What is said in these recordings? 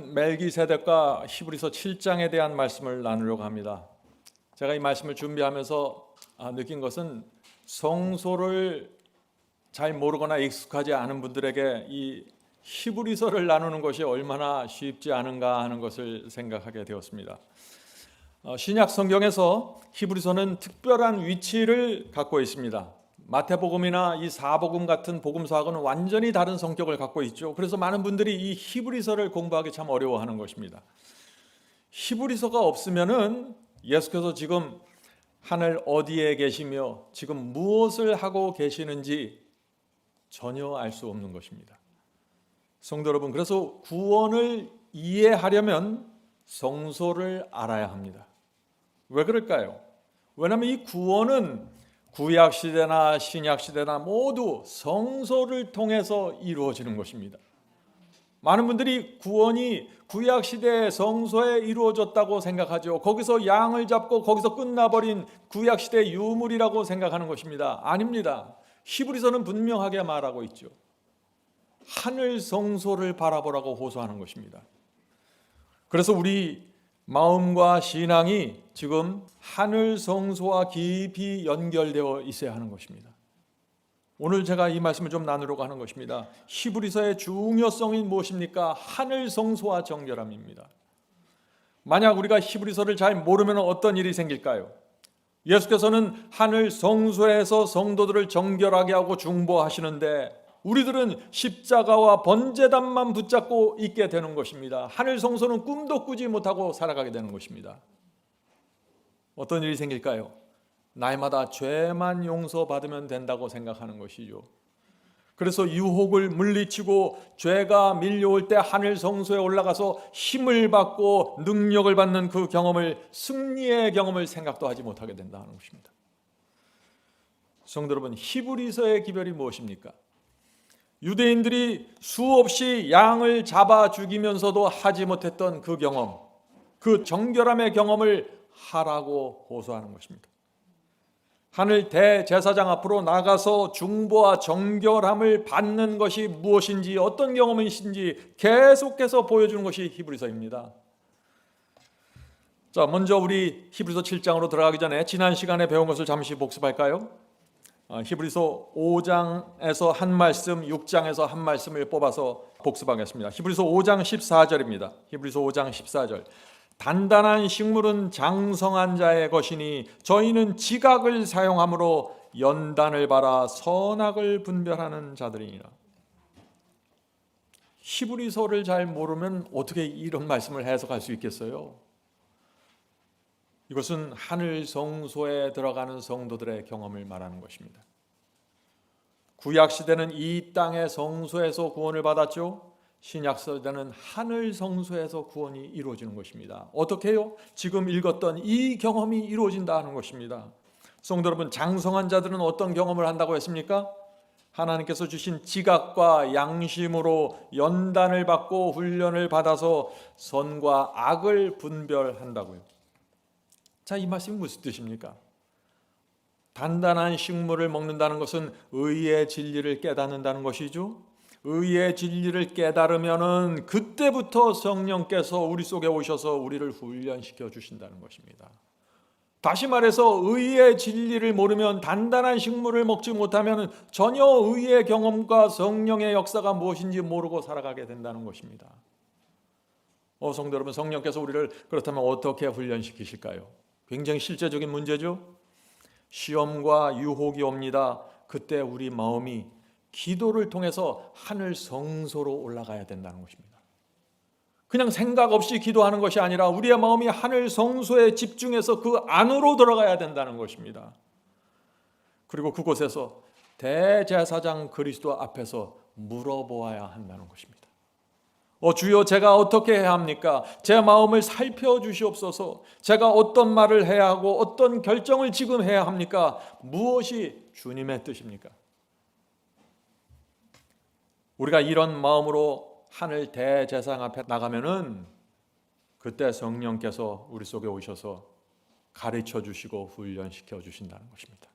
오늘은 멜기세덱과 히브리서 7장에 대한 말씀을 나누려고 합니다. 제가 이 말씀을 준비하면서 느낀 것은 성소를 잘 모르거나 익숙하지 않은 분들에게 이 히브리서를 나누는 것이 얼마나 쉽지 않은가 하는 것을 생각하게 되었습니다. 신약 성경에서 히브리서는 특별한 위치를 갖고 있습니다. 마태복음이나 이 사복음 같은 복음서하고는 완전히 다른 성격을 갖고 있죠. 그래서 많은 분들이 이 히브리서를 공부하기 참 어려워하는 것입니다. 히브리서가 없으면은 예수께서 지금 하늘 어디에 계시며 지금 무엇을 하고 계시는지 전혀 알 수 없는 것입니다. 성도 여러분, 그래서 구원을 이해하려면 성소를 알아야 합니다. 왜 그럴까요? 왜냐하면 이 구원은 구약시대나 신약시대나 모두 성소를 통해서 이루어지는 것입니다. 많은 분들이 구원이 구약시대의 성소에 이루어졌다고 생각하죠. 거기서 양을 잡고 거기서 끝나버린 구약시대의 유물이라고 생각하는 것입니다. 아닙니다. 히브리서는 분명하게 말하고 있죠. 하늘 성소를 바라보라고 호소하는 것입니다. 그래서 우리 마음과 신앙이 지금 하늘 성소와 깊이 연결되어 있어야 하는 것입니다. 오늘 제가 이 말씀을 좀 나누려고 하는 것입니다. 히브리서의 중요성이 무엇입니까? 하늘 성소와 정결함입니다. 만약 우리가 히브리서를 잘 모르면 어떤 일이 생길까요? 예수께서는 하늘 성소에서 성도들을 정결하게 하고 중보하시는데 우리들은 십자가와 번제단만 붙잡고 있게 되는 것입니다. 하늘 성소는 꿈도 꾸지 못하고 살아가게 되는 것입니다. 어떤 일이 생길까요? 날마다 죄만 용서받으면 된다고 생각하는 것이죠. 그래서 유혹을 물리치고 죄가 밀려올 때 하늘 성소에 올라가서 힘을 받고 능력을 받는 그 경험을, 승리의 경험을 생각도 하지 못하게 된다는 것입니다. 성도 여러분, 히브리서의 기별이 무엇입니까? 유대인들이 수없이 양을 잡아 죽이면서도 하지 못했던 그 경험, 그 정결함의 경험을 하라고 호소하는 것입니다. 하늘 대제사장 앞으로 나가서 중보와 정결함을 받는 것이 무엇인지, 어떤 경험이신지 계속해서 보여주는 것이 히브리서입니다. 자, 먼저 우리 히브리서 7장으로 들어가기 전에 지난 시간에 배운 것을 잠시 복습할까요? 히브리서 5장에서 한 말씀, 6장에서 한 말씀을 뽑아서 복습하겠습니다. 히브리서 5장 14절입니다. 히브리서 5장 14절. 단단한 식물은 장성한 자의 것이니 저희는 지각을 사용함으로 연단을 바라 선악을 분별하는 자들이니라. 히브리서를 잘 모르면 어떻게 이런 말씀을 해석할 수 있겠어요? 이것은 하늘 성소에 들어가는 성도들의 경험을 말하는 것입니다. 구약 시대는 이 땅의 성소에서 구원을 받았죠. 신약 시대는 하늘 성소에서 구원이 이루어지는 것입니다. 어떻게 해요? 지금 읽었던 이 경험이 이루어진다는 것입니다. 성도 여러분, 장성한 자들은 어떤 경험을 한다고 했습니까? 하나님께서 주신 지각과 양심으로 연단을 받고 훈련을 받아서 선과 악을 분별한다고요. 자, 이 말씀이 무슨 뜻입니까? 단단한 식물을 먹는다는 것은 의의 진리를 깨닫는다는 것이죠. 의의 진리를 깨달으면은 그때부터 성령께서 우리 속에 오셔서 우리를 훈련시켜 주신다는 것입니다. 다시 말해서 의의 진리를 모르면, 단단한 식물을 먹지 못하면 전혀 의의 경험과 성령의 역사가 무엇인지 모르고 살아가게 된다는 것입니다. 성도 여러분, 성령께서 우리를 그렇다면 어떻게 훈련시키실까요? 굉장히 실제적인 문제죠. 시험과 유혹이 옵니다. 그때 우리 마음이 기도를 통해서 하늘 성소로 올라가야 된다는 것입니다. 그냥 생각 없이 기도하는 것이 아니라 우리의 마음이 하늘 성소에 집중해서 그 안으로 들어가야 된다는 것입니다. 그리고 그곳에서 대제사장 그리스도 앞에서 물어보아야 한다는 것입니다. 주여, 제가 어떻게 해야 합니까? 제 마음을 살펴주시옵소서. 제가 어떤 말을 해야 하고 어떤 결정을 지금 해야 합니까? 무엇이 주님의 뜻입니까? 우리가 이런 마음으로 하늘 대제사장 앞에 나가면은 그때 성령께서 우리 속에 오셔서 가르쳐 주시고 훈련시켜 주신다는 것입니다.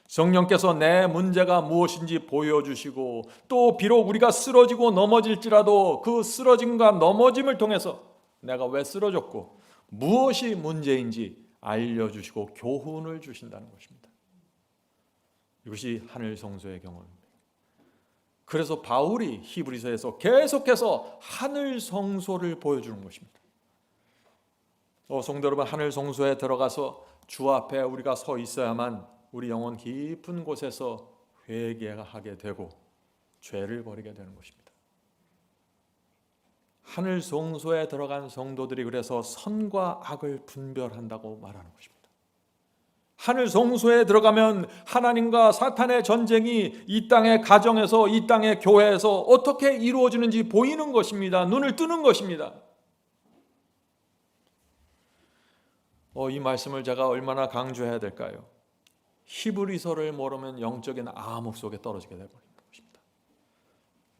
성령께서 내 문제가 무엇인지 보여주시고, 또 비록 우리가 쓰러지고 넘어질지라도 그 쓰러짐과 넘어짐을 통해서 내가 왜 쓰러졌고 무엇이 문제인지 알려주시고 교훈을 주신다는 것입니다. 이것이 하늘 성소의 경험입니다. 그래서 바울이 히브리서에서 계속해서 하늘 성소를 보여주는 것입니다. 성도 여러분, 하늘 성소에 들어가서 주 앞에 우리가 서 있어야만 우리 영혼 깊은 곳에서 회개하게 되고 죄를 버리게 되는 것입니다. 하늘 성소에 들어간 성도들이 그래서 선과 악을 분별한다고 말하는 것입니다. 하늘 성소에 들어가면 하나님과 사탄의 전쟁이 이 땅의 가정에서, 이 땅의 교회에서 어떻게 이루어지는지 보이는 것입니다. 눈을 뜨는 것입니다. 이 말씀을 제가 얼마나 강조해야 될까요? 히브리서를 모르면 영적인 암흑 속에 떨어지게 되어버리는 것입니다.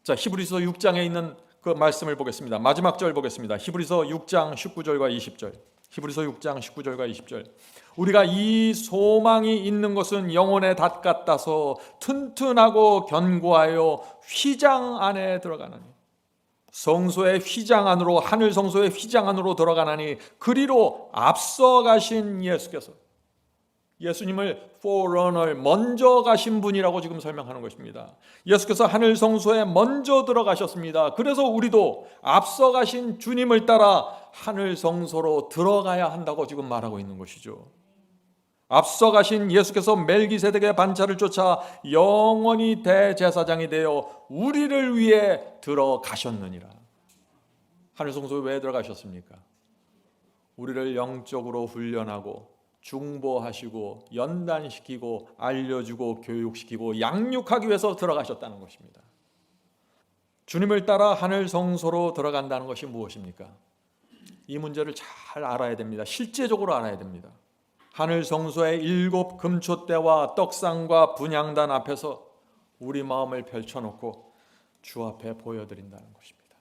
자, 히브리서 6장에 있는 그 말씀을 보겠습니다. 마지막 절 보겠습니다. 히브리서 6장 19절과 20절. 히브리서 6장 19절과 20절. 우리가 이 소망이 있는 것은 영혼의 닷 같아서 튼튼하고 견고하여 휘장 안에 들어가나니, 성소의 휘장 안으로, 하늘 성소의 휘장 안으로 들어가나니 그리로 앞서 가신 예수께서, 예수님을 forerunner, 먼저 가신 분이라고 지금 설명하는 것입니다. 예수께서 하늘 성소에 먼저 들어가셨습니다. 그래서 우리도 앞서 가신 주님을 따라 하늘 성소로 들어가야 한다고 지금 말하고 있는 것이죠. 앞서 가신 예수께서 멜기세덱의 반차를 쫓아 영원히 대제사장이 되어 우리를 위해 들어가셨느니라. 하늘 성소에 왜 들어가셨습니까? 우리를 영적으로 훈련하고 중보하시고 연단시키고 알려주고 교육시키고 양육하기 위해서 들어가셨다는 것입니다. 주님을 따라 하늘 성소로 들어간다는 것이 무엇입니까? 이 문제를 잘 알아야 됩니다. 실제적으로 알아야 됩니다. 하늘 성소의 7 금초대와 떡상과 분향단 앞에서 우리 마음을 펼쳐놓고 주 앞에 보여드린다는 것입니다.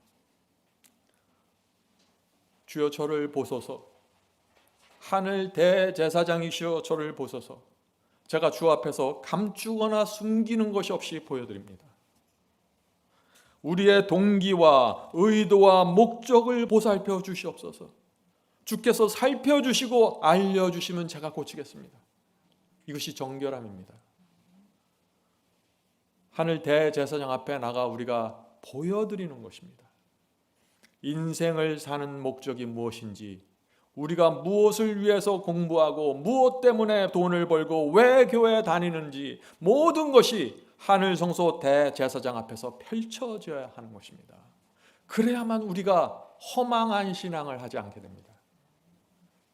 주여 저를 보소서, 하늘 대제사장이시여 저를 보소서. 제가 주 앞에서 감추거나 숨기는 것이 없이 보여드립니다. 우리의 동기와 의도와 목적을 보살펴 주시옵소서. 주께서 살펴주시고 알려주시면 제가 고치겠습니다. 이것이 정결함입니다. 하늘 대제사장 앞에 나가 우리가 보여드리는 것입니다. 인생을 사는 목적이 무엇인지, 우리가 무엇을 위해서 공부하고 무엇 때문에 돈을 벌고 왜 교회에 다니는지, 모든 것이 하늘 성소 대제사장 앞에서 펼쳐져야 하는 것입니다. 그래야만 우리가 허망한 신앙을 하지 않게 됩니다.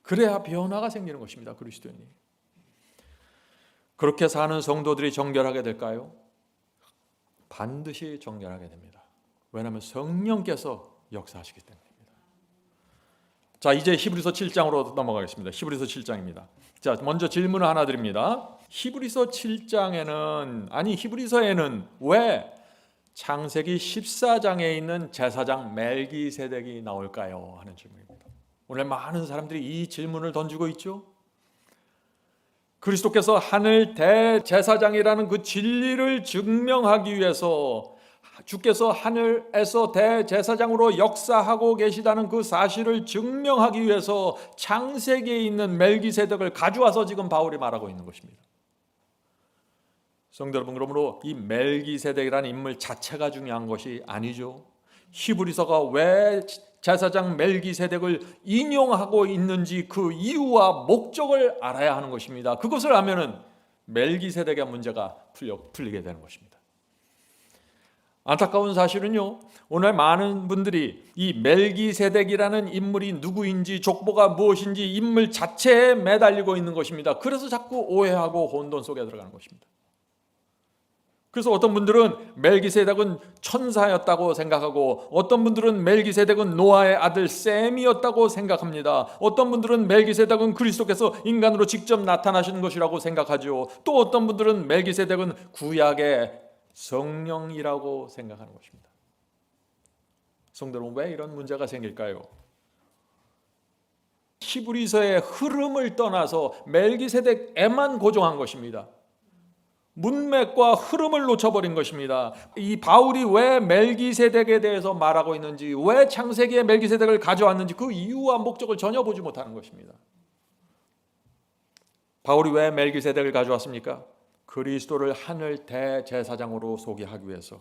그래야 변화가 생기는 것입니다. 그리스도인이. 그렇게 사는 성도들이 정결하게 될까요? 반드시 정결하게 됩니다. 왜냐하면 성령께서 역사하시기 때문입니다. 자, 이제 히브리서 7장으로 넘어가겠습니다. 히브리서 7장입니다. 자, 먼저 질문을 하나 드립니다. 히브리서 7장에는, 히브리서에는 왜 창세기 14장에 있는 제사장 멜기세덱이 나올까요? 하는 질문입니다. 오늘 많은 사람들이 이 질문을 던지고 있죠. 그리스도께서 하늘 대제사장이라는 그 진리를 증명하기 위해서, 주께서 하늘에서 대제사장으로 역사하고 계시다는 그 사실을 증명하기 위해서 창세기에 있는 멜기세덱을 가져와서 지금 바울이 말하고 있는 것입니다. 성도 여러분, 그러므로 이 멜기세덱이라는 인물 자체가 중요한 것이 아니죠. 히브리서가 왜 제사장 멜기세덱을 인용하고 있는지 그 이유와 목적을 알아야 하는 것입니다. 그것을 알면은 멜기세덱의 문제가 풀리게 되는 것입니다. 안타까운 사실은요, 오늘 많은 분들이 이 멜기세덱이라는 인물이 누구인지, 족보가 무엇인지 인물 자체에 매달리고 있는 것입니다. 그래서 자꾸 오해하고 혼돈 속에 들어가는 것입니다. 그래서 어떤 분들은 멜기세덱은 천사였다고 생각하고, 어떤 분들은 멜기세덱은 노아의 아들 셈이었다고 생각합니다. 어떤 분들은 멜기세덱은 그리스도께서 인간으로 직접 나타나신 것이라고 생각하죠. 또 어떤 분들은 멜기세덱은 구약의 성령이라고 생각하는 것입니다. 성도는 왜 이런 문제가 생길까요? 히브리서의 흐름을 떠나서 멜기세덱에만 고정한 것입니다. 문맥과 흐름을 놓쳐버린 것입니다. 이 바울이 왜 멜기세덱에 대해서 말하고 있는지, 왜 창세기에 멜기세덱을 가져왔는지 그 이유와 목적을 전혀 보지 못하는 것입니다. 바울이 왜 멜기세덱을 가져왔습니까? 그리스도를 하늘 대제사장으로 소개하기 위해서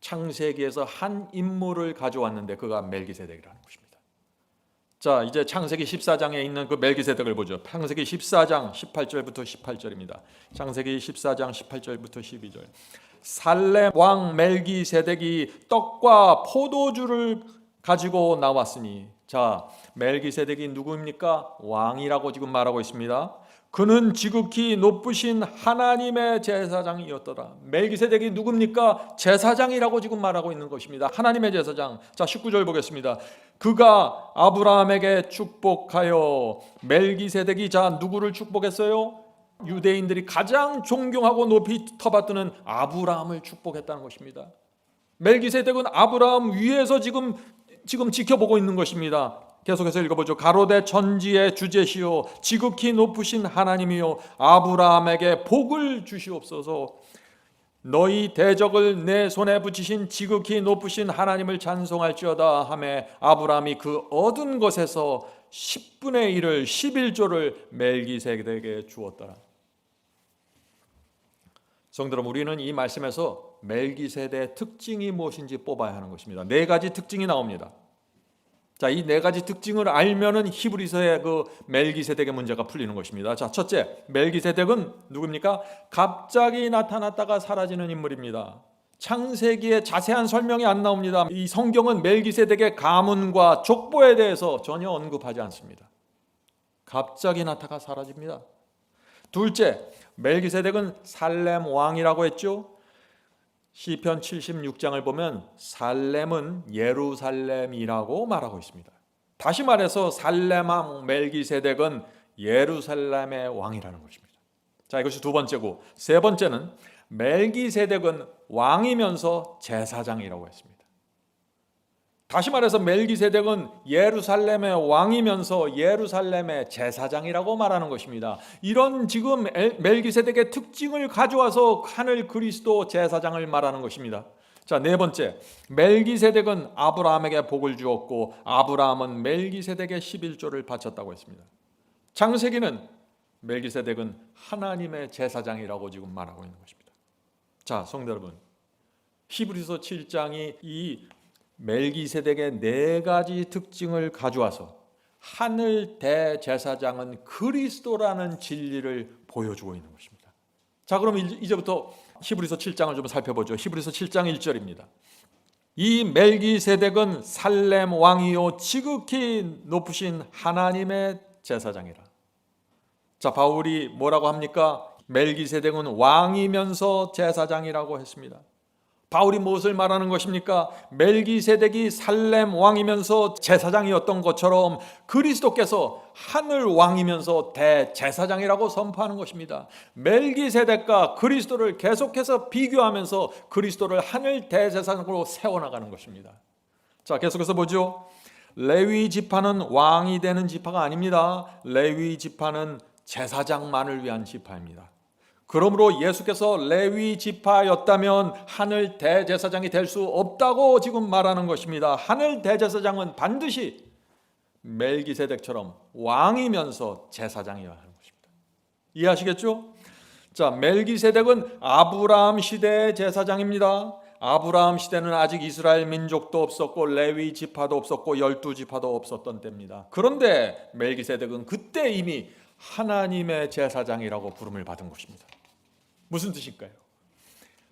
창세기에서 한 인물을 가져왔는데 그가 멜기세덱이라는 것입니다. 자, 이제 창세기 14장에 있는 그 멜기세덱을 보죠. 창세기 14장 18절부터 18절입니다. 창세기 14장 18절부터 12절. 살렘 왕 멜기세덱이 떡과 포도주를 가지고 나왔으니, 자, 멜기세덱이 누구입니까? 왕이라고 지금 말하고 있습니다. 그는 지극히 높으신 하나님의 제사장이었더라. 멜기세덱이 누굽니까? 제사장이라고 지금 말하고 있는 것입니다. 하나님의 제사장. 자, 19절 보겠습니다. 그가 아브라함에게 축복하여, 멜기세덱이 자 누구를 축복했어요? 유대인들이 가장 존경하고 높이 터받드는 아브라함을 축복했다는 것입니다. 멜기세덱은 아브라함 위에서 지금 지켜보고 있는 것입니다. 계속해서 읽어보죠. 가로되 천지의 주제시요 지극히 높으신 하나님이요 아브라함에게 복을 주시옵소서. 너희 대적을 내 손에 붙이신 지극히 높으신 하나님을 찬송할지어다 하매 아브라함이 그 얻은 것에서 10분의 1을 11조를 멜기세덱에게 주었더라. 성도 여러분, 우리는 이 말씀에서 멜기세덱의 특징이 무엇인지 뽑아야 하는 것입니다. 네 가지 특징이 나옵니다. 자, 이 네 가지 특징을 알면은 히브리서의 그 멜기세덱의 문제가 풀리는 것입니다. 자, 첫째, 멜기세덱은 누굽니까? 갑자기 나타났다가 사라지는 인물입니다. 창세기에 자세한 설명이 안 나옵니다. 이 성경은 멜기세덱의 가문과 족보에 대해서 전혀 언급하지 않습니다. 갑자기 나타가 사라집니다. 둘째, 멜기세덱은 살렘 왕이라고 했죠. 시편 76장을 보면 살렘은 예루살렘이라고 말하고 있습니다. 다시 말해서 살렘 왕 멜기세덱은 예루살렘의 왕이라는 것입니다. 자, 이것이 두 번째고, 세 번째는 멜기세덱은 왕이면서 제사장이라고 했습니다. 다시 말해서 멜기세덱은 예루살렘의 왕이면서 예루살렘의 제사장이라고 말하는 것입니다. 이런 지금 멜기세덱의 특징을 가져와서 하늘 그리스도 제사장을 말하는 것입니다. 자, 네 번째, 멜기세덱은 아브라함에게 복을 주었고 아브라함은 멜기세덱의 11조를 바쳤다고 했습니다. 창세기는 멜기세덱은 하나님의 제사장이라고 지금 말하고 있는 것입니다. 자, 성도 여러분, 히브리서 7장이 이 멜기세덱의 네 가지 특징을 가져와서 하늘 대제사장은 그리스도라는 진리를 보여주고 있는 것입니다. 자, 그럼 이제부터 히브리서 7장을 좀 살펴보죠. 히브리서 7장 1절입니다. 이 멜기세덱은 살렘 왕이요 지극히 높으신 하나님의 제사장이라. 자, 바울이 뭐라고 합니까? 멜기세덱은 왕이면서 제사장이라고 했습니다. 바울이 무엇을 말하는 것입니까? 멜기세덱이 살렘 왕이면서 제사장이었던 것처럼 그리스도께서 하늘 왕이면서 대제사장이라고 선포하는 것입니다. 멜기세덱과 그리스도를 계속해서 비교하면서 그리스도를 하늘 대제사장으로 세워나가는 것입니다. 자, 계속해서 보죠. 레위 지파는 왕이 되는 지파가 아닙니다. 레위 지파는 제사장만을 위한 지파입니다. 그러므로 예수께서 레위 지파였다면 하늘 대제사장이 될 수 없다고 지금 말하는 것입니다. 하늘 대제사장은 반드시 멜기세덱처럼 왕이면서 제사장이어야 하는 것입니다. 이해하시겠죠? 자, 멜기세덱은 아브라함 시대의 제사장입니다. 아브라함 시대는 아직 이스라엘 민족도 없었고 레위 지파도 없었고 12지파도 없었던 때입니다. 그런데 멜기세덱은 그때 이미 하나님의 제사장이라고 부름을 받은 것입니다. 무슨 뜻일까요?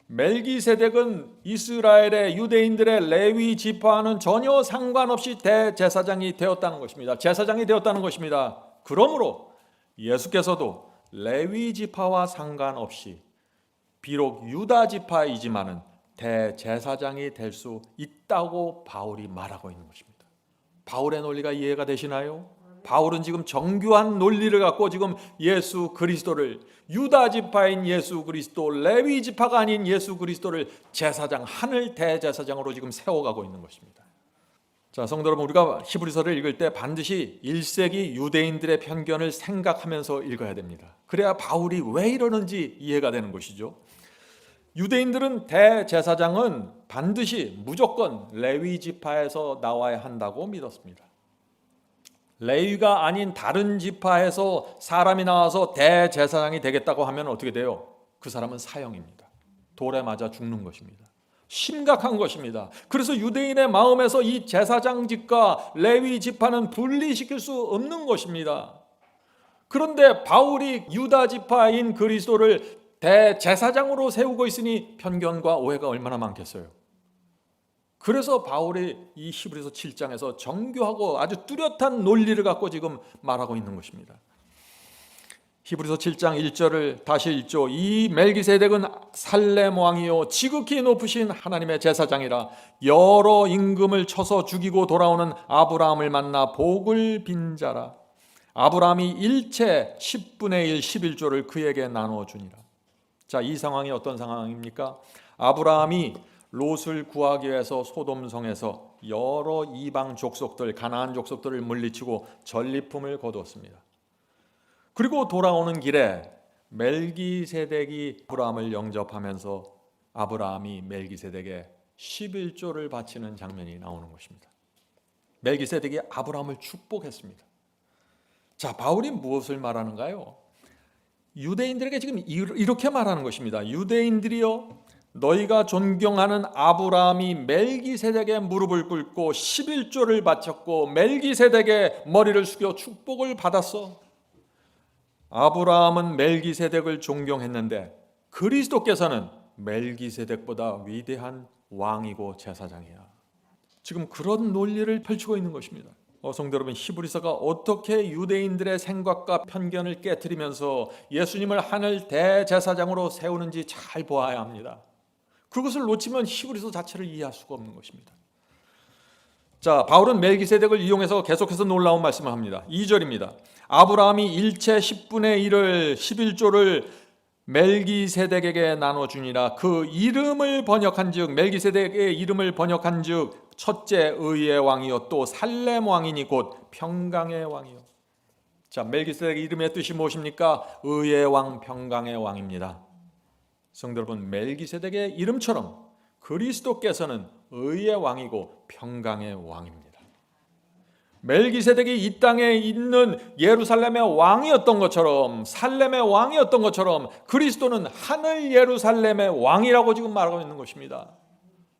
멜기세덱은 이스라엘의 유대인들의 레위 지파와는 전혀 상관없이 대제사장이 되었다는 것입니다. 제사장이 되었다는 것입니다. 그러므로 예수께서도 레위 지파와 상관없이 비록 유다 지파이지만은 대제사장이 될 수 있다고 바울이 말하고 있는 것입니다. 바울의 논리가 이해가 되시나요? 바울은 지금 정교한 논리를 갖고 지금 예수 그리스도를, 유다 지파인 예수 그리스도, 레위 지파가 아닌 예수 그리스도를 제사장, 하늘 대제사장으로 지금 세워가고 있는 것입니다. 자, 성도 여러분, 우리가 히브리서를 읽을 때 반드시 1세기 유대인들의 편견을 생각하면서 읽어야 됩니다. 그래야 바울이 왜 이러는지 이해가 되는 것이죠. 유대인들은 대제사장은 반드시 무조건 레위 지파에서 나와야 한다고 믿었습니다. 레위가 아닌 다른 지파에서 사람이 나와서 대제사장이 되겠다고 하면 어떻게 돼요? 그 사람은 사형입니다. 돌에 맞아 죽는 것입니다. 심각한 것입니다. 그래서 유대인의 마음에서 이 제사장직과 레위 지파는 분리시킬 수 없는 것입니다. 그런데 바울이 유다 지파인 그리스도를 대제사장으로 세우고 있으니 편견과 오해가 얼마나 많겠어요. 그래서 바울이 이 히브리서 7장에서 정교하고 아주 뚜렷한 논리를 갖고 지금 말하고 있는 것입니다. 히브리서 7장 1절을 다시 읽죠. 이 멜기세덱은 살렘 왕이요 지극히 높으신 하나님의 제사장이라 여러 임금을 쳐서 죽이고 돌아오는 아브라함을 만나 복을 빈 자라. 아브라함이 일체 10분의 1 11조를 그에게 나눠주니라. 자, 이 상황이 어떤 상황입니까? 아브라함이 롯을 구하기 위해서 소돔성에서 여러 이방 족속들, 가나안 족속들을 물리치고 전리품을 거두었습니다. 그리고 돌아오는 길에 멜기세덱이 아브라함을 영접하면서 아브라함이 멜기세덱에 11조를 바치는 장면이 나오는 것입니다. 멜기세덱이 아브라함을 축복했습니다. 자, 바울이 무엇을 말하는가요? 유대인들에게 지금 이렇게 말하는 것입니다. 유대인들이여, 너희가 존경하는 아브라함이 멜기세덱의 무릎을 꿇고 11조를 바쳤고 멜기세덱의 머리를 숙여 축복을 받았어. 아브라함은 멜기세덱을 존경했는데 그리스도께서는 멜기세덱보다 위대한 왕이고 제사장이야. 지금 그런 논리를 펼치고 있는 것입니다. 성도 여러분, 히브리서가 어떻게 유대인들의 생각과 편견을 깨트리면서 예수님을 하늘 대제사장으로 세우는지 잘 보아야 합니다. 그것을 놓치면 히브리서 자체를 이해할 수가 없는 것입니다. 자, 바울은 멜기세덱을 이용해서 계속해서 놀라운 말씀을 합니다. 2절입니다. 아브라함이 일체 10분의 1을 11조를 멜기세덱에게 나눠주니라. 그 이름을 번역한즉, 멜기세덱의 이름을 번역한즉 첫째 의의 왕이요 또 살렘 왕이니 곧 평강의 왕이요. 자, 멜기세덱의 이름의 뜻이 무엇입니까? 의의 왕, 평강의 왕입니다. 성도 여러분, 멜기세덱의 이름처럼 그리스도께서는 의의 왕이고 평강의 왕입니다. 멜기세덱이 이 땅에 있는 예루살렘의 왕이었던 것처럼, 살렘의 왕이었던 것처럼 그리스도는 하늘 예루살렘의 왕이라고 지금 말하고 있는 것입니다.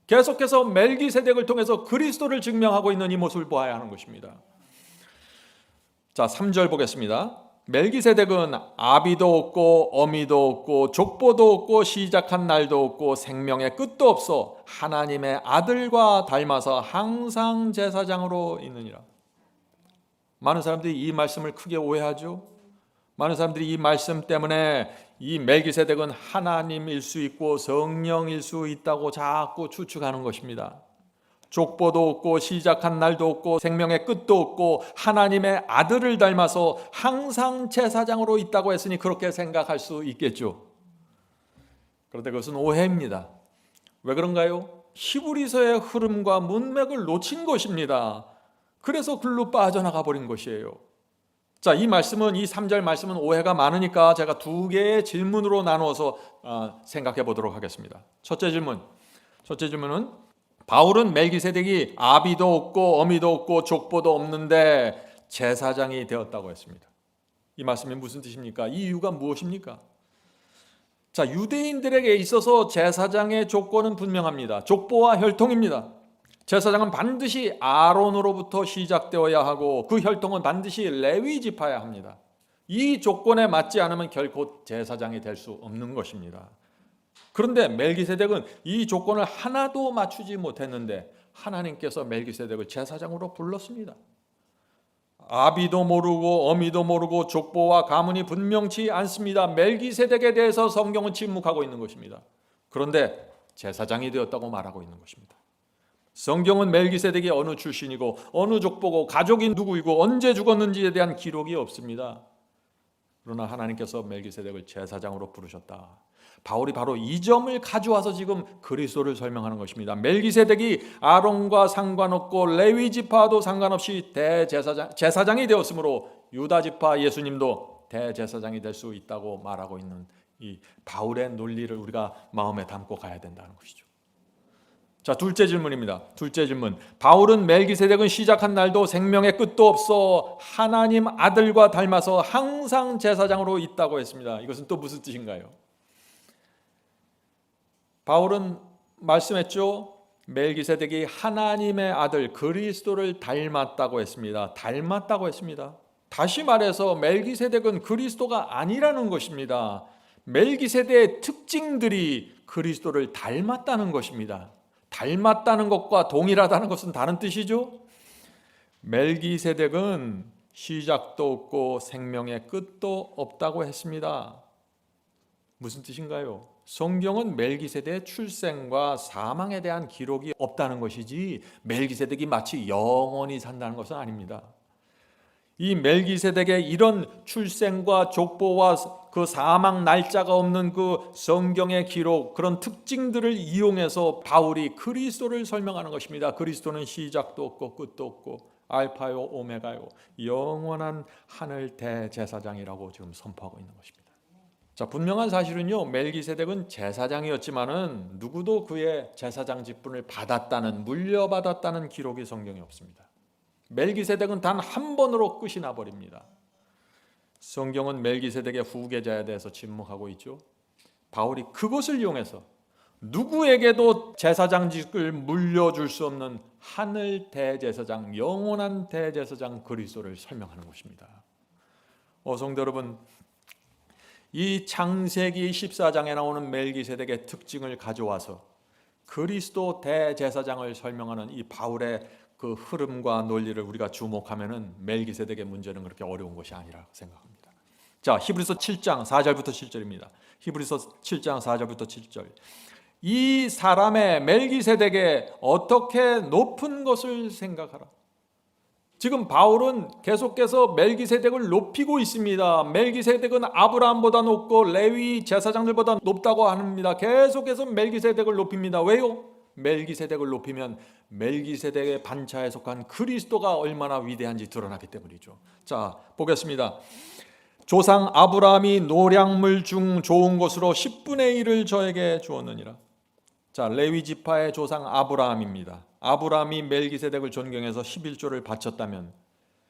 계속해서 멜기세덱을 통해서 그리스도를 증명하고 있는 이 모습을 보아야 하는 것입니다. 자, 3절 보겠습니다. 멜기세덱은 아비도 없고 어미도 없고 족보도 없고 시작한 날도 없고 생명의 끝도 없어 하나님의 아들과 닮아서 항상 제사장으로 있느니라. 많은 사람들이 이 말씀을 크게 오해하죠. 많은 사람들이 이 말씀 때문에 이 멜기세덱은 하나님일 수 있고 성령일 수 있다고 자꾸 추측하는 것입니다. 족보도 없고 시작한 날도 없고 생명의 끝도 없고 하나님의 아들을 닮아서 항상 제사장으로 있다고 했으니 그렇게 생각할 수 있겠죠. 그런데 그것은 오해입니다. 왜 그런가요? 히브리서의 흐름과 문맥을 놓친 것입니다. 그래서 글로 빠져나가 버린 것이에요. 자, 이 말씀은, 이 3절 말씀은 오해가 많으니까 제가 두 개의 질문으로 나누어서 생각해 보도록 하겠습니다. 첫째 질문은 바울은 멜기세덱이 아비도 없고 어미도 없고 족보도 없는데 제사장이 되었다고 했습니다. 이 말씀이 무슨 뜻입니까? 이 이유가 무엇입니까? 자, 유대인들에게 있어서 제사장의 조건은 분명합니다. 족보와 혈통입니다. 제사장은 반드시 아론으로부터 시작되어야 하고 그 혈통은 반드시 레위 지파야 합니다. 이 조건에 맞지 않으면 결코 제사장이 될 수 없는 것입니다. 그런데 멜기세덱은 이 조건을 하나도 맞추지 못했는데 하나님께서 멜기세덱을 제사장으로 불렀습니다. 아비도 모르고 어미도 모르고 족보와 가문이 분명치 않습니다. 멜기세덱에 대해서 성경은 침묵하고 있는 것입니다. 그런데 제사장이 되었다고 말하고 있는 것입니다. 성경은 멜기세덱이 어느 출신이고 어느 족보고 가족이 누구이고 언제 죽었는지에 대한 기록이 없습니다. 그러나 하나님께서 멜기세덱을 제사장으로 부르셨다. 바울이 바로 이 점을 가져와서 지금 그리스도를 설명하는 것입니다. 멜기세덱이 아론과 상관없고 레위 지파도 상관없이 제사장이 되었으므로 유다 지파 예수님도 대제사장이 될 수 있다고 말하고 있는 이 바울의 논리를 우리가 마음에 담고 가야 된다는 것이죠. 자, 둘째 질문입니다. 둘째 질문. 바울은 멜기세덱은 시작한 날도 생명의 끝도 없어 하나님 아들과 닮아서 항상 제사장으로 있다고 했습니다. 이것은 또 무슨 뜻인가요? 바울은 말씀했죠. 멜기세덱이 하나님의 아들 그리스도를 닮았다고 했습니다. 닮았다고 했습니다. 다시 말해서 멜기세덱은 그리스도가 아니라는 것입니다. 멜기세덱의 특징들이 그리스도를 닮았다는 것입니다. 닮았다는 것과 동일하다는 것은 다른 뜻이죠. 멜기세덱은 시작도 없고 생명의 끝도 없다고 했습니다. 무슨 뜻인가요? 성경은 멜기세덱의 출생과 사망에 대한 기록이 없다는 것이지 멜기세덱이 마치 영원히 산다는 것은 아닙니다. 이 멜기세덱의 이런 출생과 족보와 그 사망 날짜가 없는 그 성경의 기록, 그런 특징들을 이용해서 바울이 그리스도를 설명하는 것입니다. 그리스도는 시작도 없고 끝도 없고 알파요 오메가요, 영원한 하늘 대제사장이라고 지금 선포하고 있는 것입니다. 자, 분명한 사실은요, 멜기세덱은 제사장이었지만은 누구도 그의 제사장 직분을 받았다는, 물려받았다는 기록이 성경에 없습니다. 멜기세덱은 단 한 번으로 끝이 나버립니다. 성경은 멜기세덱의 후계자에 대해서 침묵하고 있죠. 바울이 그것을 이용해서 누구에게도 제사장직을 물려줄 수 없는 하늘 대제사장, 영원한 대제사장 그리스도를 설명하는 것입니다. 성도 여러분, 이 창세기 14장에 나오는 멜기세덱의 특징을 가져와서 그리스도 대제사장을 설명하는 이 바울의 그 흐름과 논리를 우리가 주목하면은 멜기세덱의 문제는 그렇게 어려운 것이 아니라 생각합니다. 자, 히브리서 7장 4절부터 7절입니다. 히브리서 7장 4절부터 7절. 이 사람의 멜기세덱의 어떻게 높은 것을 생각하라. 지금 바울은 계속해서 멜기세덱을 높이고 있습니다. 멜기세덱은 아브라함보다 높고 레위 제사장들보다 높다고 합니다. 계속해서 멜기세덱을 높입니다. 왜요? 멜기세덱을 높이면 멜기세덱의 반차에 속한 그리스도가 얼마나 위대한지 드러나기 때문이죠. 자, 보겠습니다. 조상 아브라함이 노량물 중 좋은 것으로 10분의 1을 저에게 주었느니라. 자, 레위 지파의 조상 아브라함입니다. 아브라함이 멜기세덱을 존경해서 11조를 바쳤다면,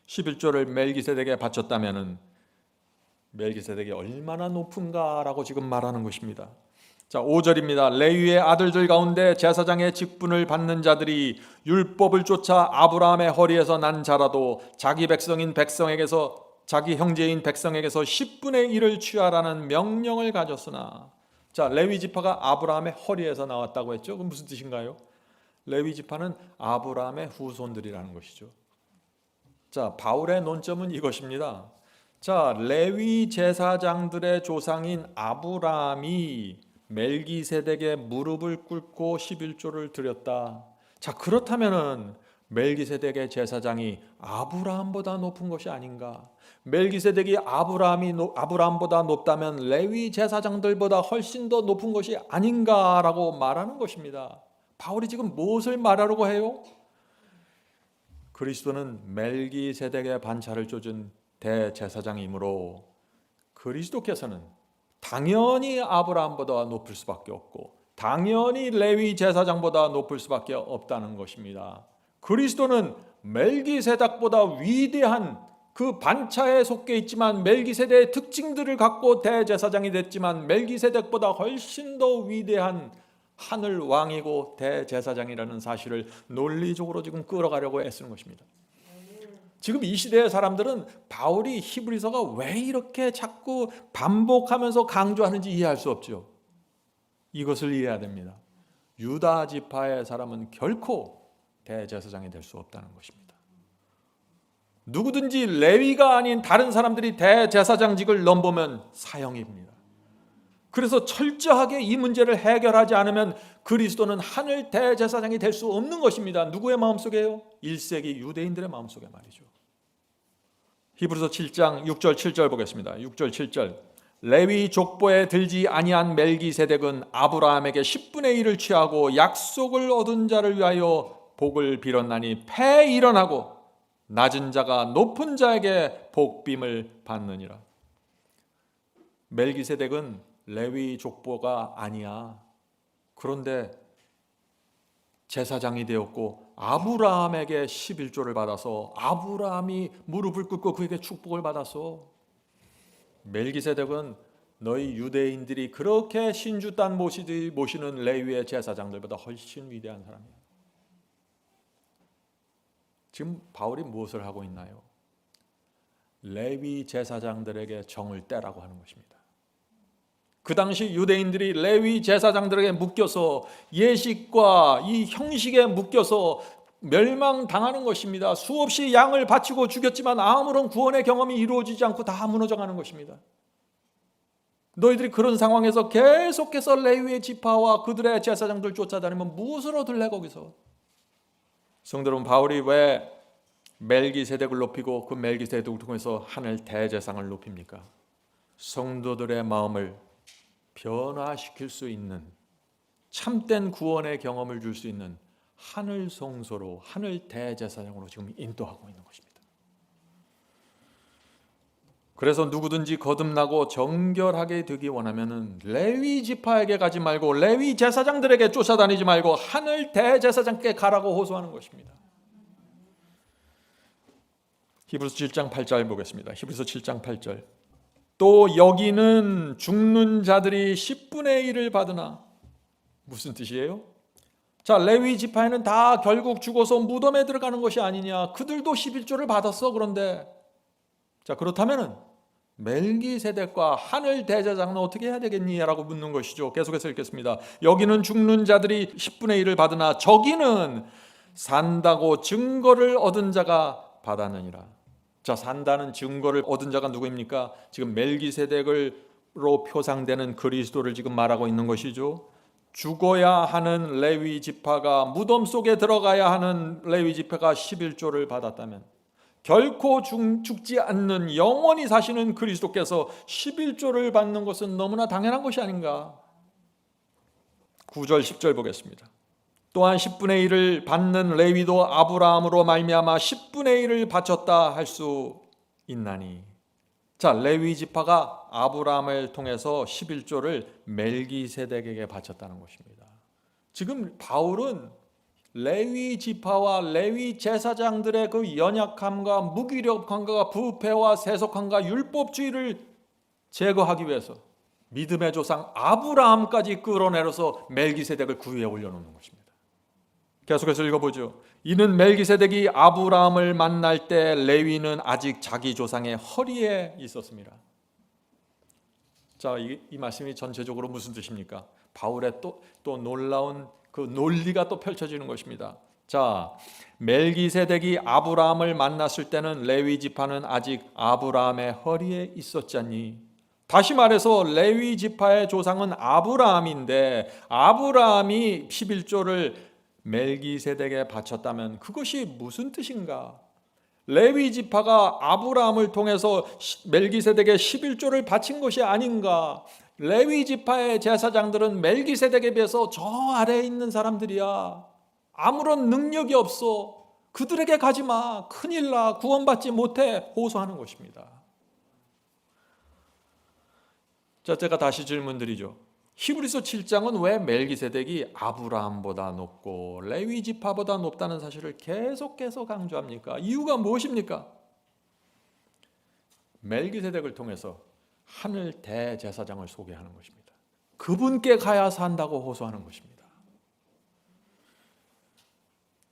11조를 멜기세덱에 바쳤다면은 멜기세덱이 얼마나 높은가라고 지금 말하는 것입니다. 자, 5절입니다. 레위의 아들들 가운데 제사장의 직분을 받는 자들이 율법을 쫓아 아브라함의 허리에서 난 자라도 자기 백성인 백성에게서, 자기 형제인 백성에게서 10분의 1을 취하라는 명령을 가졌으나. 자, 레위 지파가 아브라함의 허리에서 나왔다고 했죠. 그건 무슨 뜻인가요? 레위 지파는 아브라함의 후손들이라는 것이죠. 자, 바울의 논점은 이것입니다. 자, 레위 제사장들의 조상인 아브라함이 멜기세덱의 무릎을 꿇고 11조를 드렸다. 자, 그렇다면은 멜기세덱의 제사장이 아브라함보다 높은 것이 아닌가? 멜기세덱이 아브라함보다 높다면 레위 제사장들보다 훨씬 더 높은 것이 아닌가라고 말하는 것입니다. 바울이 지금 무엇을 말하려고 해요? 그리스도는 멜기세덱의 반차를 쫓은 대제사장이므로 그리스도께서는 당연히 아브라함보다 높을 수밖에 없고 당연히 레위 제사장보다 높을 수밖에 없다는 것입니다. 그리스도는 멜기세덱보다 위대한 그 반차에 속해 있지만 멜기세덱의 특징들을 갖고 대제사장이 됐지만 멜기세덱보다 훨씬 더 위대한 하늘 왕이고 대제사장이라는 사실을 논리적으로 지금 끌어가려고 애쓰는 것입니다. 지금 이 시대의 사람들은 바울이 히브리서가 왜 이렇게 자꾸 반복하면서 강조하는지 이해할 수 없죠. 이것을 이해해야 됩니다. 유다 지파의 사람은 결코 대제사장이 될 수 없다는 것입니다. 누구든지 레위가 아닌 다른 사람들이 대제사장직을 넘보면 사형입니다. 그래서 철저하게 이 문제를 해결하지 않으면 그리스도는 하늘 대제사장이 될 수 없는 것입니다. 누구의 마음속에요? 1세기 유대인들의 마음속에 말이죠. 히브리서 7장 6절 7절 보겠습니다. 6절 7절. 레위 족보에 들지 아니한 멜기세덱은 아브라함에게 10분의 1을 취하고 약속을 얻은 자를 위하여 복을 빌었나니 패 일어나고 낮은 자가 높은 자에게 복빔을 받느니라. 멜기세덱은 레위 족보가 아니야. 그런데 제사장이 되었고 아브라함에게 11조를 받아서 아브라함이 무릎을 꿇고 그에게 축복을 받았어. 멜기세덱은 너희 유대인들이 그렇게 신주단 모시는 레위의 제사장들보다 훨씬 위대한 사람이야. 지금 바울이 무엇을 하고 있나요? 레위 제사장들에게 정을 떼라고 하는 것입니다. 그 당시 유대인들이 레위 제사장들에게 묶여서 예식과 이 형식에 묶여서 멸망당하는 것입니다. 수없이 양을 바치고 죽였지만 아무런 구원의 경험이 이루어지지 않고 다 무너져가는 것입니다. 너희들이 그런 상황에서 계속해서 레위의 지파와 그들의 제사장들 쫓아다니면 무엇을 얻을래 거기서? 성도 여러분, 바울이 왜 멜기세덱을 높이고 그 멜기세덱을 통해서 하늘 대제사장을 높입니까? 성도들의 마음을 변화시킬 수 있는 참된 구원의 경험을 줄 수 있는 하늘 성소로, 하늘 대제사장으로 지금 인도하고 있는 것입니다. 그래서 누구든지 거듭나고 정결하게 되기 원하면은 레위 지파에게 가지 말고 레위 제사장들에게 쫓아다니지 말고 하늘 대제사장께 가라고 호소하는 것입니다. 히브리서 7장 8절 보겠습니다. 히브리서 7장 8절. 또 여기는 죽는 자들이 10분의 1을 받으나. 무슨 뜻이에요? 자, 레위 지파에는 다 결국 죽어서 무덤에 들어가는 것이 아니냐. 그들도 11조를 받았어. 그런데 자, 그렇다면은 멜기세덱과 하늘 대제사장은 어떻게 해야 되겠니? 라고 묻는 것이죠. 계속해서 읽겠습니다. 여기는 죽는 자들이 10분의 1을 받으나 저기는 산다고 증거를 얻은 자가 받았느니라. 자, 산다는 증거를 얻은 자가 누구입니까? 지금 멜기세덱으로 표상되는 그리스도를 지금 말하고 있는 것이죠. 죽어야 하는 레위 지파가, 무덤 속에 들어가야 하는 레위 지파가 11조를 받았다면 결코 죽지 않는 영원히 사시는 그리스도께서 11조를 받는 것은 너무나 당연한 것이 아닌가. 9절 10절 보겠습니다. 또한 10분의 1을 받는 레위도 아브라함으로 말미암아 10분의 1을 바쳤다 할 수 있나니. 자, 레위 지파가 아브라함을 통해서 11조를 멜기세덱에게 바쳤다는 것입니다. 지금 바울은 레위 지파와 레위 제사장들의 그 연약함과 무기력함과 부패와 세속함과 율법주의를 제거하기 위해서 믿음의 조상 아브라함까지 끌어내려서 멜기세덱을 그 위에 올려놓는 것입니다. 계속해서 읽어보죠. 이는 멜기세덱이 아브라함을 만날 때 레위는 아직 자기 조상의 허리에 있었습니다. 자, 이 말씀이 전체적으로 무슨 뜻입니까? 바울의 또 놀라운 그 논리가 또 펼쳐지는 것입니다. 자, 멜기세덱이 아브라함을 만났을 때는 레위 지파는 아직 아브라함의 허리에 있었잖니. 다시 말해서 레위 지파의 조상은 아브라함인데 아브라함이 11조를 멜기세덱에 바쳤다면 그것이 무슨 뜻인가? 레위 지파가 아브라함을 통해서 멜기세덱에 11조를 바친 것이 아닌가? 레위 지파의 제사장들은 멜기세덱에 비해서 저 아래에 있는 사람들이야. 아무런 능력이 없어. 그들에게 가지 마. 큰일 나. 구원받지 못해. 호소하는 것입니다. 자, 제가 다시 질문드리죠. 히브리서 7장은 왜 멜기세덱이 아브라함보다 높고 레위 지파보다 높다는 사실을 계속해서 강조합니까? 이유가 무엇입니까? 멜기세덱을 통해서 하늘 대제사장을 소개하는 것입니다. 그분께 가야 산다고 호소하는 것입니다.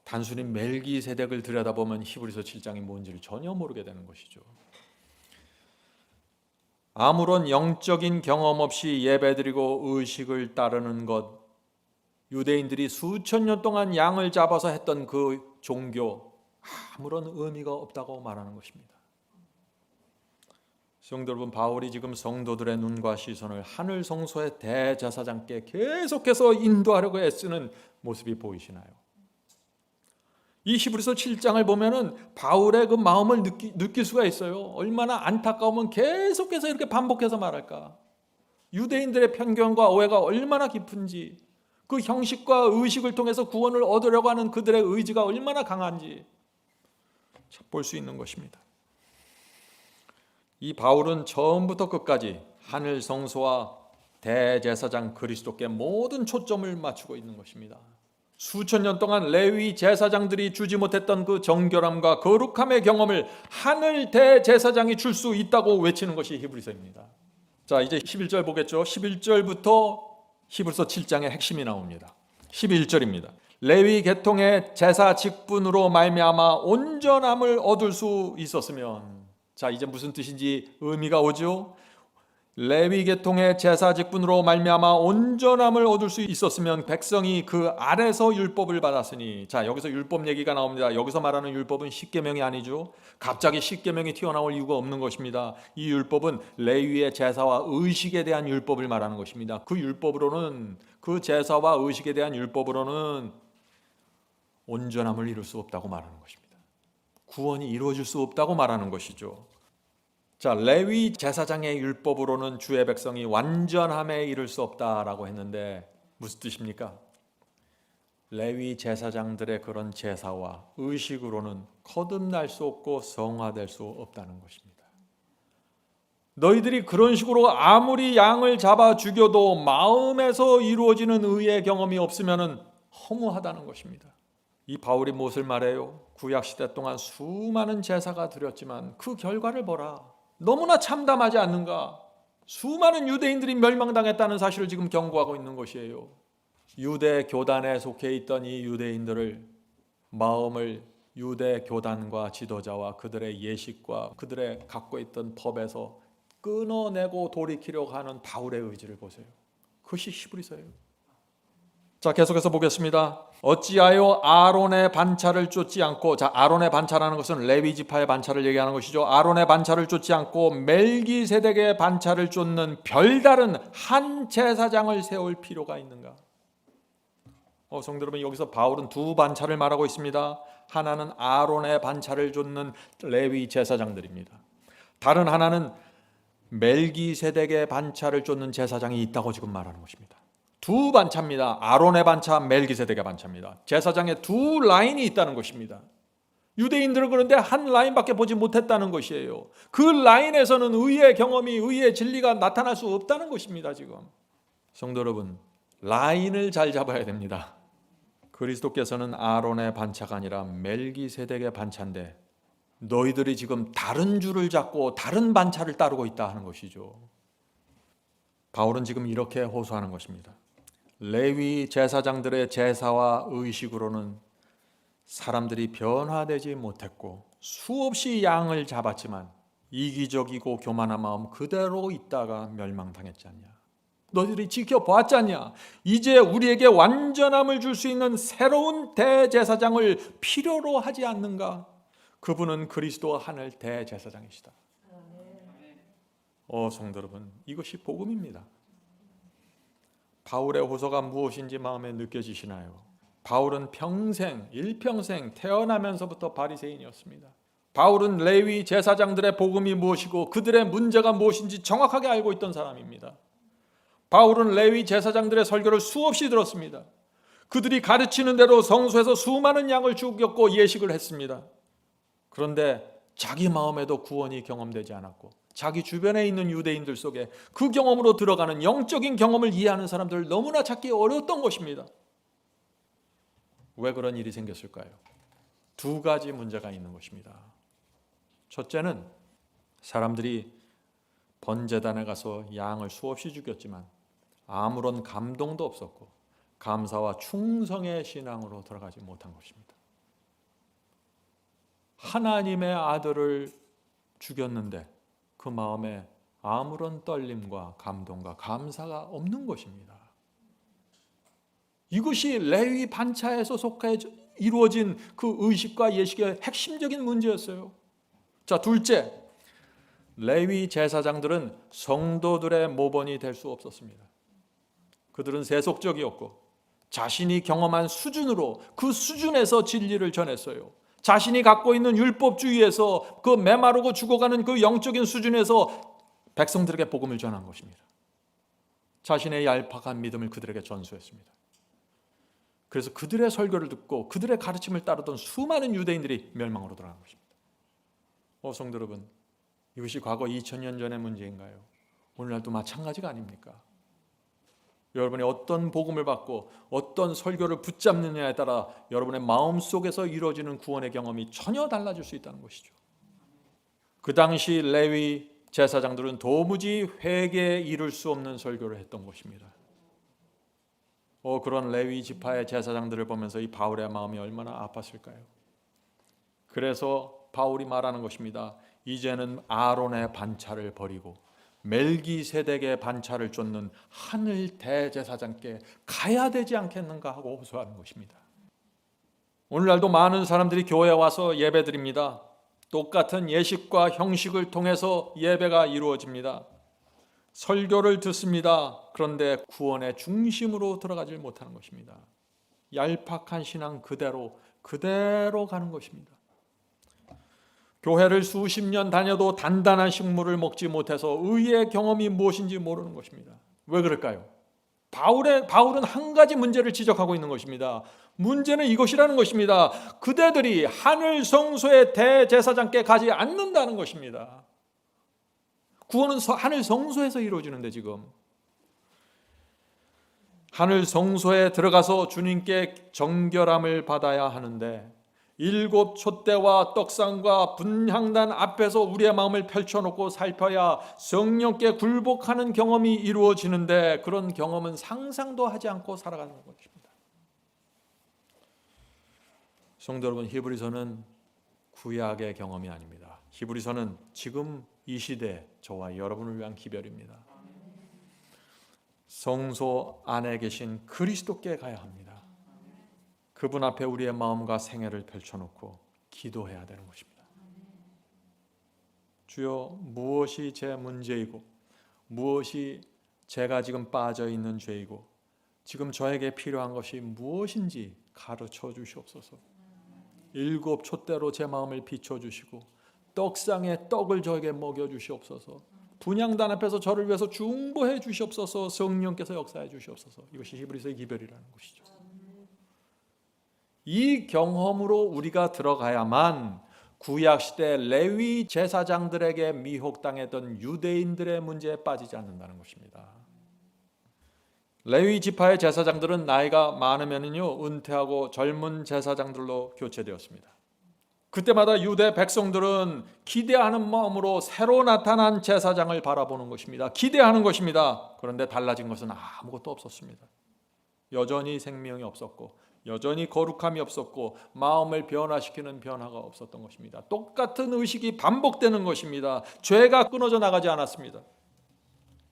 단순히 멜기세덱을 들여다보면 히브리서 7장이 뭔지를 전혀 모르게 되는 것이죠. 아무런 영적인 경험 없이 예배드리고 의식을 따르는 것, 유대인들이 수천 년 동안 양을 잡아서 했던 그 종교, 아무런 의미가 없다고 말하는 것입니다. 성도 여러분, 바울이 지금 성도들의 눈과 시선을 하늘 성소의 대제사장께 계속해서 인도하려고 애쓰는 모습이 보이시나요? 이 히브리서 7장을 보면은 바울의 그 마음을 느낄 수가 있어요. 얼마나 안타까우면 계속해서 이렇게 반복해서 말할까? 유대인들의 편견과 오해가 얼마나 깊은지, 그 형식과 의식을 통해서 구원을 얻으려고 하는 그들의 의지가 얼마나 강한지 볼 수 있는 것입니다. 이 바울은 처음부터 끝까지 하늘 성소와 대제사장 그리스도께 모든 초점을 맞추고 있는 것입니다. 수천 년 동안 레위 제사장들이 주지 못했던 그 정결함과 거룩함의 경험을 하늘 대제사장이 줄 수 있다고 외치는 것이 히브리서입니다. 자, 이제 11절 보겠죠. 11절부터 히브리서 7장의 핵심이 나옵니다. 11절입니다. 레위 계통의 제사 직분으로 말미암아 온전함을 얻을 수 있었으면, 자, 이제 무슨 뜻인지 의미가 오죠. 레위 계통의 제사 직분으로 말미암아 온전함을 얻을 수 있었으면 백성이 그 아래서 율법을 받았으니, 자, 여기서 율법 얘기가 나옵니다. 여기서 말하는 율법은 십계명이 아니죠. 갑자기 십계명이 튀어나올 이유가 없는 것입니다. 이 율법은 레위의 제사와 의식에 대한 율법을 말하는 것입니다. 그 율법으로는, 그 제사와 의식에 대한 율법으로는 온전함을 이룰 수 없다고 말하는 것입니다. 구원이 이루어질 수 없다고 말하는 것이죠. 자, 레위 제사장의 율법으로는 주의 백성이 완전함에 이를 수 없다라고 했는데 무슨 뜻입니까? 레위 제사장들의 그런 제사와 의식으로는 거듭날 수 없고 성화될 수 없다는 것입니다. 너희들이 그런 식으로 아무리 양을 잡아 죽여도 마음에서 이루어지는 의의 경험이 없으면 허무하다는 것입니다. 이 바울이 무엇을 말해요? 구약시대 동안 수많은 제사가 드렸지만 그 결과를 보라. 너무나 참담하지 않는가? 수많은 유대인들이 멸망당했다는 사실을 지금 경고하고 있는 것이에요. 유대 교단에 속해 있던 이 유대인들을, 마음을 유대 교단과 지도자와 그들의 예식과 그들의 갖고 있던 법에서 끊어내고 돌이키려고 하는 바울의 의지를 보세요. 그것이 히브리서예요. 자, 계속해서 보겠습니다. 어찌하여 아론의 반차를 쫓지 않고, 자, 아론의 반차라는 것은 레위 지파의 반차를 얘기하는 것이죠. 아론의 반차를 쫓지 않고 멜기세덱의 반차를 쫓는 별다른 한 제사장을 세울 필요가 있는가? 성도 여러분, 여기서 바울은 두 반차를 말하고 있습니다. 하나는 아론의 반차를 쫓는 레위 제사장들입니다. 다른 하나는 멜기세덱의 반차를 쫓는 제사장이 있다고 지금 말하는 것입니다. 두 반차입니다. 아론의 반차, 멜기세덱의 반차입니다. 제사장에 두 라인이 있다는 것입니다. 유대인들은 그런데 한 라인밖에 보지 못했다는 것이에요. 그 라인에서는 의의 경험이, 의의 진리가 나타날 수 없다는 것입니다. 지금 성도 여러분, 라인을 잘 잡아야 됩니다. 그리스도께서는 아론의 반차가 아니라 멜기세덱의 반차인데 너희들이 지금 다른 줄을 잡고 다른 반차를 따르고 있다 하는 것이죠. 바울은 지금 이렇게 호소하는 것입니다. 레위 제사장들의 제사와 의식으로는 사람들이 변화되지 못했고 수없이 양을 잡았지만 이기적이고 교만한 마음 그대로 있다가 멸망당했지 않냐? 너희들이 지켜보았지 않냐? 이제 우리에게 완전함을 줄 수 있는 새로운 대제사장을 필요로 하지 않는가? 그분은 그리스도 하늘 대제사장이시다. 성도 여러분, 이것이 복음입니다. 바울의 호소가 무엇인지 마음에 느껴지시나요? 바울은 일평생 태어나면서부터 바리새인이었습니다. 바울은 레위 제사장들의 복음이 무엇이고 그들의 문제가 무엇인지 정확하게 알고 있던 사람입니다. 바울은 레위 제사장들의 설교를 수없이 들었습니다. 그들이 가르치는 대로 성소에서 수많은 양을 죽였고 예식을 했습니다. 그런데 자기 마음에도 구원이 경험되지 않았고 자기 주변에 있는 유대인들 속에 그 경험으로 들어가는 영적인 경험을 이해하는 사람들을 너무나 찾기 어려웠던 것입니다. 왜 그런 일이 생겼을까요? 두 가지 문제가 있는 것입니다. 첫째는 사람들이 번제단에 가서 양을 수없이 죽였지만 아무런 감동도 없었고 감사와 충성의 신앙으로 들어가지 못한 것입니다. 하나님의 아들을 죽였는데 그 마음에 아무런 떨림과 감동과 감사가 없는 것입니다. 이것이 레위 반차에서 속해 이루어진 그 의식과 예식의 핵심적인 문제였어요. 자, 둘째, 레위 제사장들은 성도들의 모범이 될 수 없었습니다. 그들은 세속적이었고 자신이 경험한 수준으로 그 수준에서 진리를 전했어요. 자신이 갖고 있는 율법주의에서 그 메마르고 죽어가는 그 영적인 수준에서 백성들에게 복음을 전한 것입니다. 자신의 얄팍한 믿음을 그들에게 전수했습니다. 그래서 그들의 설교를 듣고 그들의 가르침을 따르던 수많은 유대인들이 멸망으로 돌아간 것입니다. 성도 여러분, 이것이 과거 2000년 전의 문제인가요? 오늘날도 마찬가지가 아닙니까? 여러분이 어떤 복음을 받고 어떤 설교를 붙잡느냐에 따라 여러분의 마음속에서 이루어지는 구원의 경험이 전혀 달라질 수 있다는 것이죠. 그 당시 레위 제사장들은 도무지 회개에 이를 수 없는 설교를 했던 것입니다. 그런 레위 지파의 제사장들을 보면서 이 바울의 마음이 얼마나 아팠을까요? 그래서 바울이 말하는 것입니다. 이제는 아론의 반차를 버리고 멜기세덱의 반차를 쫓는 하늘 대제사장께 가야 되지 않겠는가 하고 호소하는 것입니다. 오늘날도 많은 사람들이 교회에 와서 예배드립니다. 똑같은 예식과 형식을 통해서 예배가 이루어집니다. 설교를 듣습니다. 그런데 구원의 중심으로 들어가질 못하는 것입니다. 얄팍한 신앙 그대로 가는 것입니다. 교회를 수십 년 다녀도 단단한 식물을 먹지 못해서 의의 경험이 무엇인지 모르는 것입니다. 왜 그럴까요? 바울은 한 가지 문제를 지적하고 있는 것입니다. 문제는 이것이라는 것입니다. 그대들이 하늘 성소의 대제사장께 가지 않는다는 것입니다. 구원은 하늘 성소에서 이루어지는데 지금 하늘 성소에 들어가서 주님께 정결함을 받아야 하는데 7 촛대와 떡상과 분향단 앞에서 우리의 마음을 펼쳐놓고 살펴야 성령께 굴복하는 경험이 이루어지는데 그런 경험은 상상도 하지 않고 살아가는 것입니다. 성도 여러분, 히브리서는 구약의 경험이 아닙니다. 히브리서는 지금 이 시대 저와 여러분을 위한 기별입니다. 성소 안에 계신 그리스도께 가야 합니다. 그분 앞에 우리의 마음과 생애를 펼쳐놓고 기도해야 되는 것입니다. 주여, 무엇이 제 문제이고 무엇이 제가 지금 빠져 있는 죄이고 지금 저에게 필요한 것이 무엇인지 가르쳐 주시옵소서. 7 촛대로 제 마음을 비춰주시고 떡상에 떡을 저에게 먹여 주시옵소서. 분향단 앞에서 저를 위해서 중보해 주시옵소서. 성령께서 역사해 주시옵소서. 이것이 히브리서의 기별이라는 것이죠. 이 경험으로 우리가 들어가야만 구약시대 레위 제사장들에게 미혹당했던 유대인들의 문제에 빠지지 않는다는 것입니다. 레위 지파의 제사장들은 나이가 많으면요 은퇴하고 젊은 제사장들로 교체되었습니다. 그때마다 유대 백성들은 기대하는 마음으로 새로 나타난 제사장을 바라보는 것입니다. 기대하는 것입니다. 그런데 달라진 것은 아무것도 없었습니다. 여전히 생명이 없었고 여전히 거룩함이 없었고 마음을 변화시키는 변화가 없었던 것입니다. 똑같은 의식이 반복되는 것입니다. 죄가 끊어져 나가지 않았습니다.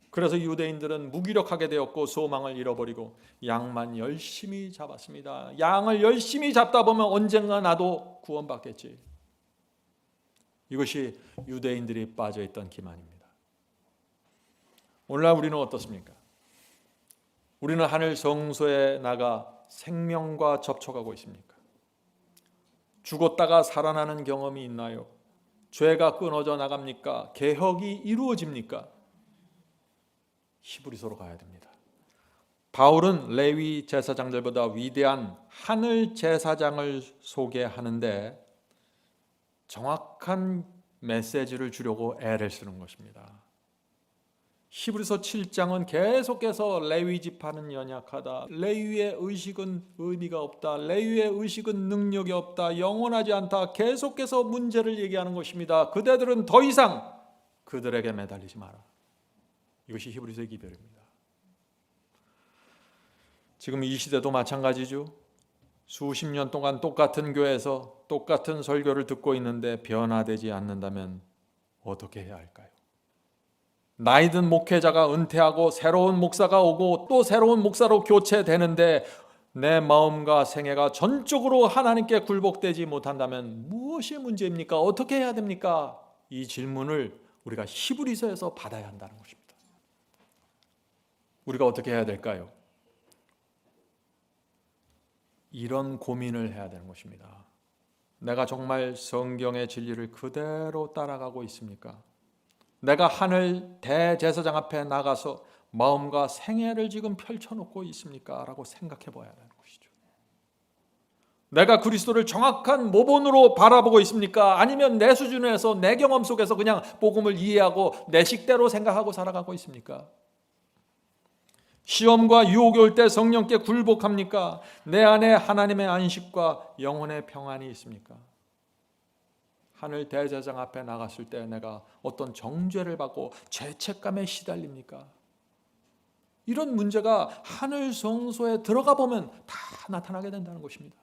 그래서 유대인들은 무기력하게 되었고 소망을 잃어버리고 양만 열심히 잡았습니다. 양을 열심히 잡다 보면 언젠가 나도 구원받겠지. 이것이 유대인들이 빠져있던 기만입니다. 오늘날 우리는 어떻습니까? 우리는 하늘 성소에 나가 생명과 접촉하고 있습니까? 죽었다가 살아나는 경험이 있나요? 죄가 끊어져 나갑니까? 개혁이 이루어집니까? 히브리서로 가야 됩니다. 바울은 레위 제사장들보다 위대한 하늘 제사장을 소개하는데 정확한 메시지를 주려고 애를 쓰는 것입니다. 히브리서 7장은 계속해서 레위 지파는 연약하다, 레위의 의식은 의미가 없다, 레위의 의식은 능력이 없다, 영원하지 않다, 계속해서 문제를 얘기하는 것입니다. 그대들은 더 이상 그들에게 매달리지 마라. 이것이 히브리서의 기별입니다. 지금 이 시대도 마찬가지죠. 수십 년 동안 똑같은 교회에서 똑같은 설교를 듣고 있는데 변화되지 않는다면 어떻게 해야 할까요? 나이든 목회자가 은퇴하고 새로운 목사가 오고 또 새로운 목사로 교체되는데 내 마음과 생애가 전적으로 하나님께 굴복되지 못한다면 무엇이 문제입니까? 어떻게 해야 됩니까? 이 질문을 우리가 히브리서에서 받아야 한다는 것입니다. 우리가 어떻게 해야 될까요? 이런 고민을 해야 되는 것입니다. 내가 정말 성경의 진리를 그대로 따라가고 있습니까? 내가 하늘 대제사장 앞에 나가서 마음과 생애를 지금 펼쳐놓고 있습니까? 라고 생각해 봐야 하는 것이죠. 내가 그리스도를 정확한 모본으로 바라보고 있습니까? 아니면 내 수준에서 내 경험 속에서 그냥 복음을 이해하고 내 식대로 생각하고 살아가고 있습니까? 시험과 유혹이 올 때 성령께 굴복합니까? 내 안에 하나님의 안식과 영혼의 평안이 있습니까? 하늘 대제사장 앞에 나갔을 때 내가 어떤 정죄를 받고 죄책감에 시달립니까? 이런 문제가 하늘 성소에 들어가 보면 다 나타나게 된다는 것입니다.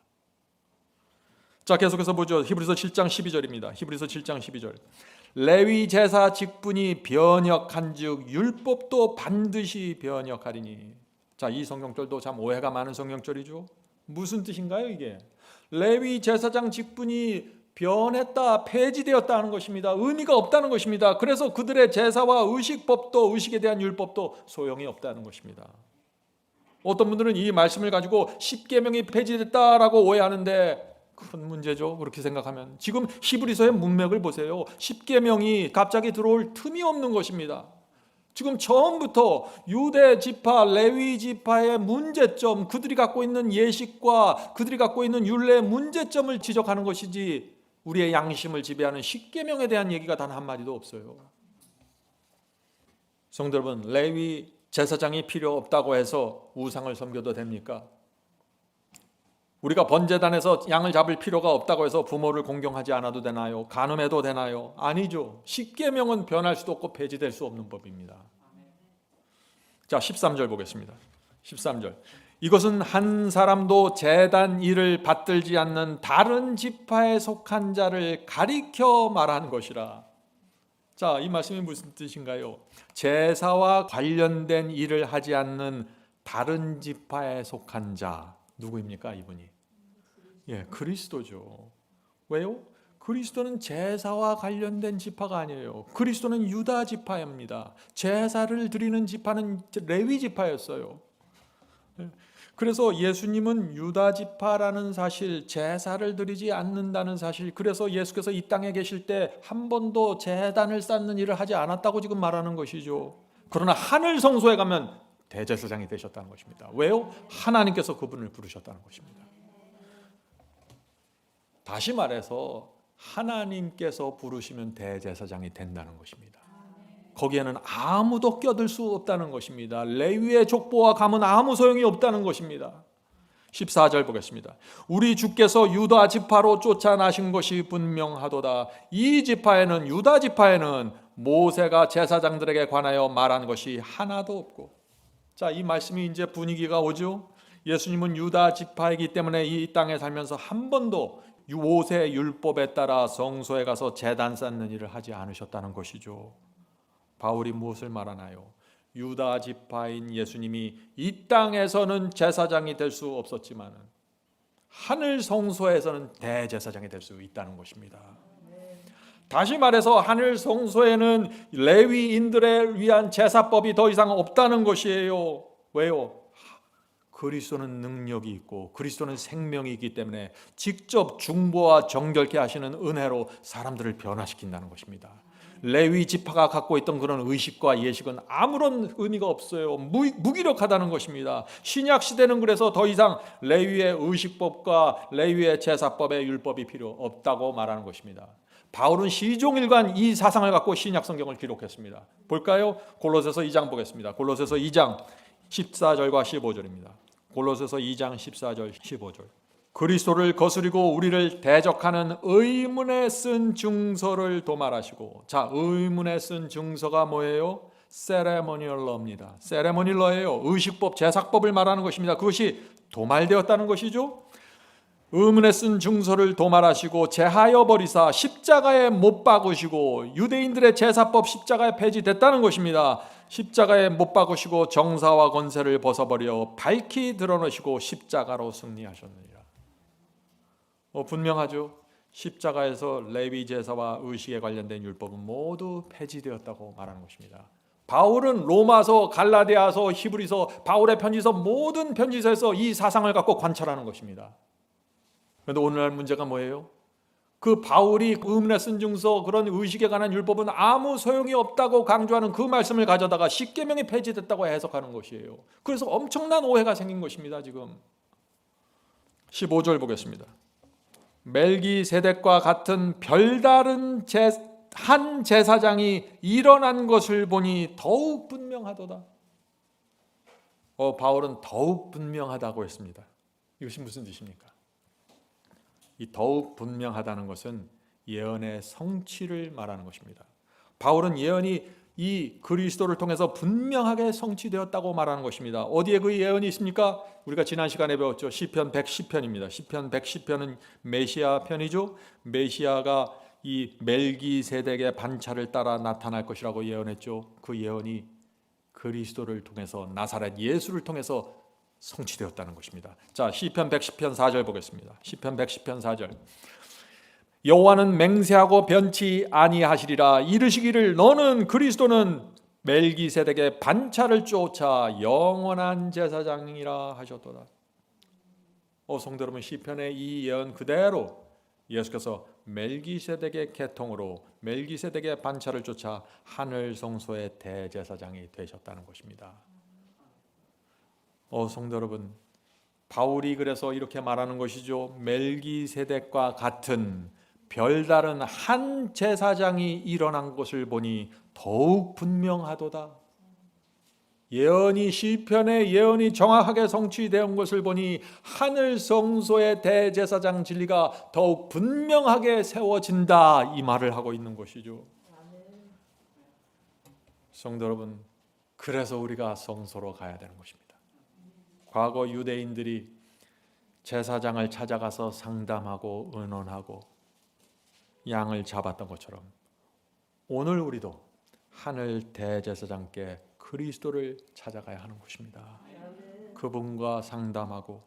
자, 계속해서 보죠. 히브리서 7장 12절입니다. 히브리서 7장 12절. 레위 제사 직분이 변역한즉 율법도 반드시 변역하리니. 자, 이 성경절도 참 오해가 많은 성경절이죠. 무슨 뜻인가요, 이게? 레위 제사장 직분이 변했다, 폐지되었다 하는 것입니다. 의미가 없다는 것입니다. 그래서 그들의 제사와 의식법도, 의식에 대한 율법도 소용이 없다는 것입니다. 어떤 분들은 이 말씀을 가지고 십계명이 폐지됐다라고 오해하는데 큰 문제죠. 그렇게 생각하면. 지금 히브리서의 문맥을 보세요. 십계명이 갑자기 들어올 틈이 없는 것입니다. 지금 처음부터 유대 지파, 레위 지파의 문제점, 그들이 갖고 있는 예식과 그들이 갖고 있는 율례의 문제점을 지적하는 것이지 우리의 양심을 지배하는 십계명에 대한 얘기가 단 한마디도 없어요. 성도 여러분, 레위 제사장이 필요 없다고 해서 우상을 섬겨도 됩니까? 우리가 번제단에서 양을 잡을 필요가 없다고 해서 부모를 공경하지 않아도 되나요? 간음해도 되나요? 아니죠. 십계명은 변할 수도 없고 폐지될 수 없는 법입니다. 자, 13절 보겠습니다. 13절. 이것은 한 사람도 제단 일을 받들지 않는 다른 지파에 속한 자를 가리켜 말한 것이라. 자, 이 말씀이 무슨 뜻인가요? 제사와 관련된 일을 하지 않는 다른 지파에 속한 자. 누구입니까, 이분이? 예, 그리스도죠. 왜요? 그리스도는 제사와 관련된 지파가 아니에요. 그리스도는 유다 지파입니다. 제사를 드리는 지파는 레위 지파였어요. 그래서 예수님은 유다 지파라는 사실, 제사를 드리지 않는다는 사실, 그래서 예수께서 이 땅에 계실 때 한 번도 제단을 쌓는 일을 하지 않았다고 지금 말하는 것이죠. 그러나 하늘 성소에 가면 대제사장이 되셨다는 것입니다. 왜요? 하나님께서 그분을 부르셨다는 것입니다. 다시 말해서 하나님께서 부르시면 대제사장이 된다는 것입니다. 거기에는 아무도 껴들 수 없다는 것입니다. 레위의 족보와 감은 아무 소용이 없다는 것입니다. 14절 보겠습니다. 우리 주께서 유다 지파로 쫓아나신 것이 분명하도다. 이 지파에는, 유다 지파에는 모세가 제사장들에게 관하여 말한 것이 하나도 없고. 자, 이 말씀이 이제 분위기가 오죠. 예수님은 유다 지파이기 때문에 이 땅에 살면서 한 번도 모세 율법에 따라 성소에 가서 제단 쌓는 일을 하지 않으셨다는 것이죠. 바울이 무엇을 말하나요? 유다 지파인 예수님이 이 땅에서는 제사장이 될 수 없었지만 하늘 성소에서는 대제사장이 될 수 있다는 것입니다. 다시 말해서 하늘 성소에는 레위인들을 위한 제사법이 더 이상 없다는 것이에요. 왜요? 그리스도는 능력이 있고 그리스도는 생명이 있기 때문에 직접 중보와 정결케 하시는 은혜로 사람들을 변화시킨다는 것입니다. 레위 지파가 갖고 있던 그런 의식과 예식은 아무런 의미가 없어요. 무기력하다는 것입니다. 신약 시대는 그래서 더 이상 레위의 의식법과 레위의 제사법의 율법이 필요 없다고 말하는 것입니다. 바울은 시종일관 이 사상을 갖고 신약 성경을 기록했습니다. 볼까요? 골로새서 2장 보겠습니다. 골로새서 2장 14절과 15절입니다. 골로새서 2장 14절 15절. 그리스도를 거스리고 우리를 대적하는 의문에 쓴 증서를 도말하시고. 자, 의문에 쓴 증서가 뭐예요? 세레모니얼러입니다. 세레모니얼러예요. 의식법, 제사법을 말하는 것입니다. 그것이 도말되었다는 것이죠. 의문에 쓴 증서를 도말하시고 제하여 버리사 십자가에 못 박으시고. 유대인들의 제사법 십자가에 폐지됐다는 것입니다. 십자가에 못 박으시고 정사와 권세를 벗어버려 밝히 드러내시고 십자가로 승리하셨느니라. 분명하죠. 십자가에서 레위 제사와 의식에 관련된 율법은 모두 폐지되었다고 말하는 것입니다. 바울은 로마서, 갈라디아서, 히브리서, 바울의 편지서, 모든 편지서에서 이 사상을 갖고 관찰하는 것입니다. 그런데 오늘날 문제가 뭐예요? 그 바울이 의문에 쓴 증서 그런 의식에 관한 율법은 아무 소용이 없다고 강조하는 그 말씀을 가져다가 십계명이 폐지됐다고 해석하는 것이에요. 그래서 엄청난 오해가 생긴 것입니다. 지금 15절 보겠습니다. 멜기세덱과 같은 별다른 한 제사장이 일어난 것을 보니 더욱 분명하도다. 바울은 더욱 분명하다고 했습니다. 이것이 무슨 뜻입니까? 이 더욱 분명하다는 것은 예언의 성취를 말하는 것입니다. 바울은 예언이 이 그리스도를 통해서 분명하게 성취되었다고 말하는 것입니다. 어디에 그 예언이 있습니까? 우리가 지난 시간에 배웠죠. 시편 110편입니다. 시편 110편은 메시아 편이죠. 메시아가 이 멜기세덱의 반차를 따라 나타날 것이라고 예언했죠. 그 예언이 그리스도를 통해서 나사렛 예수를 통해서 성취되었다는 것입니다. 자, 시편 110편 4절 보겠습니다. 시편 110편 4절. 여호와는 맹세하고 변치 아니하시리라. 이르시기를 너는 그리스도는 멜기세덱의 반차를 쫓아 영원한 제사장이라 하셨도다. 성도 여러분, 시편의 이 예언 그대로 예수께서 멜기세덱의 계통으로 멜기세덱의 반차를 쫓아 하늘 성소의 대제사장이 되셨다는 것입니다. 성도 여러분, 바울이 그래서 이렇게 말하는 것이죠. 멜기세덱과 같은 별다른 한 제사장이 일어난 것을 보니 더욱 분명하도다. 예언이 시편의 예언이 정확하게 성취된 것을 보니 하늘 성소의 대제사장 진리가 더욱 분명하게 세워진다, 이 말을 하고 있는 것이죠. 성도 여러분, 그래서 우리가 성소로 가야 되는 것입니다. 과거 유대인들이 제사장을 찾아가서 상담하고 의논하고 양을 잡았던 것처럼 오늘 우리도 하늘 대제사장께 그리스도를 찾아가야 하는 것입니다. 그분과 상담하고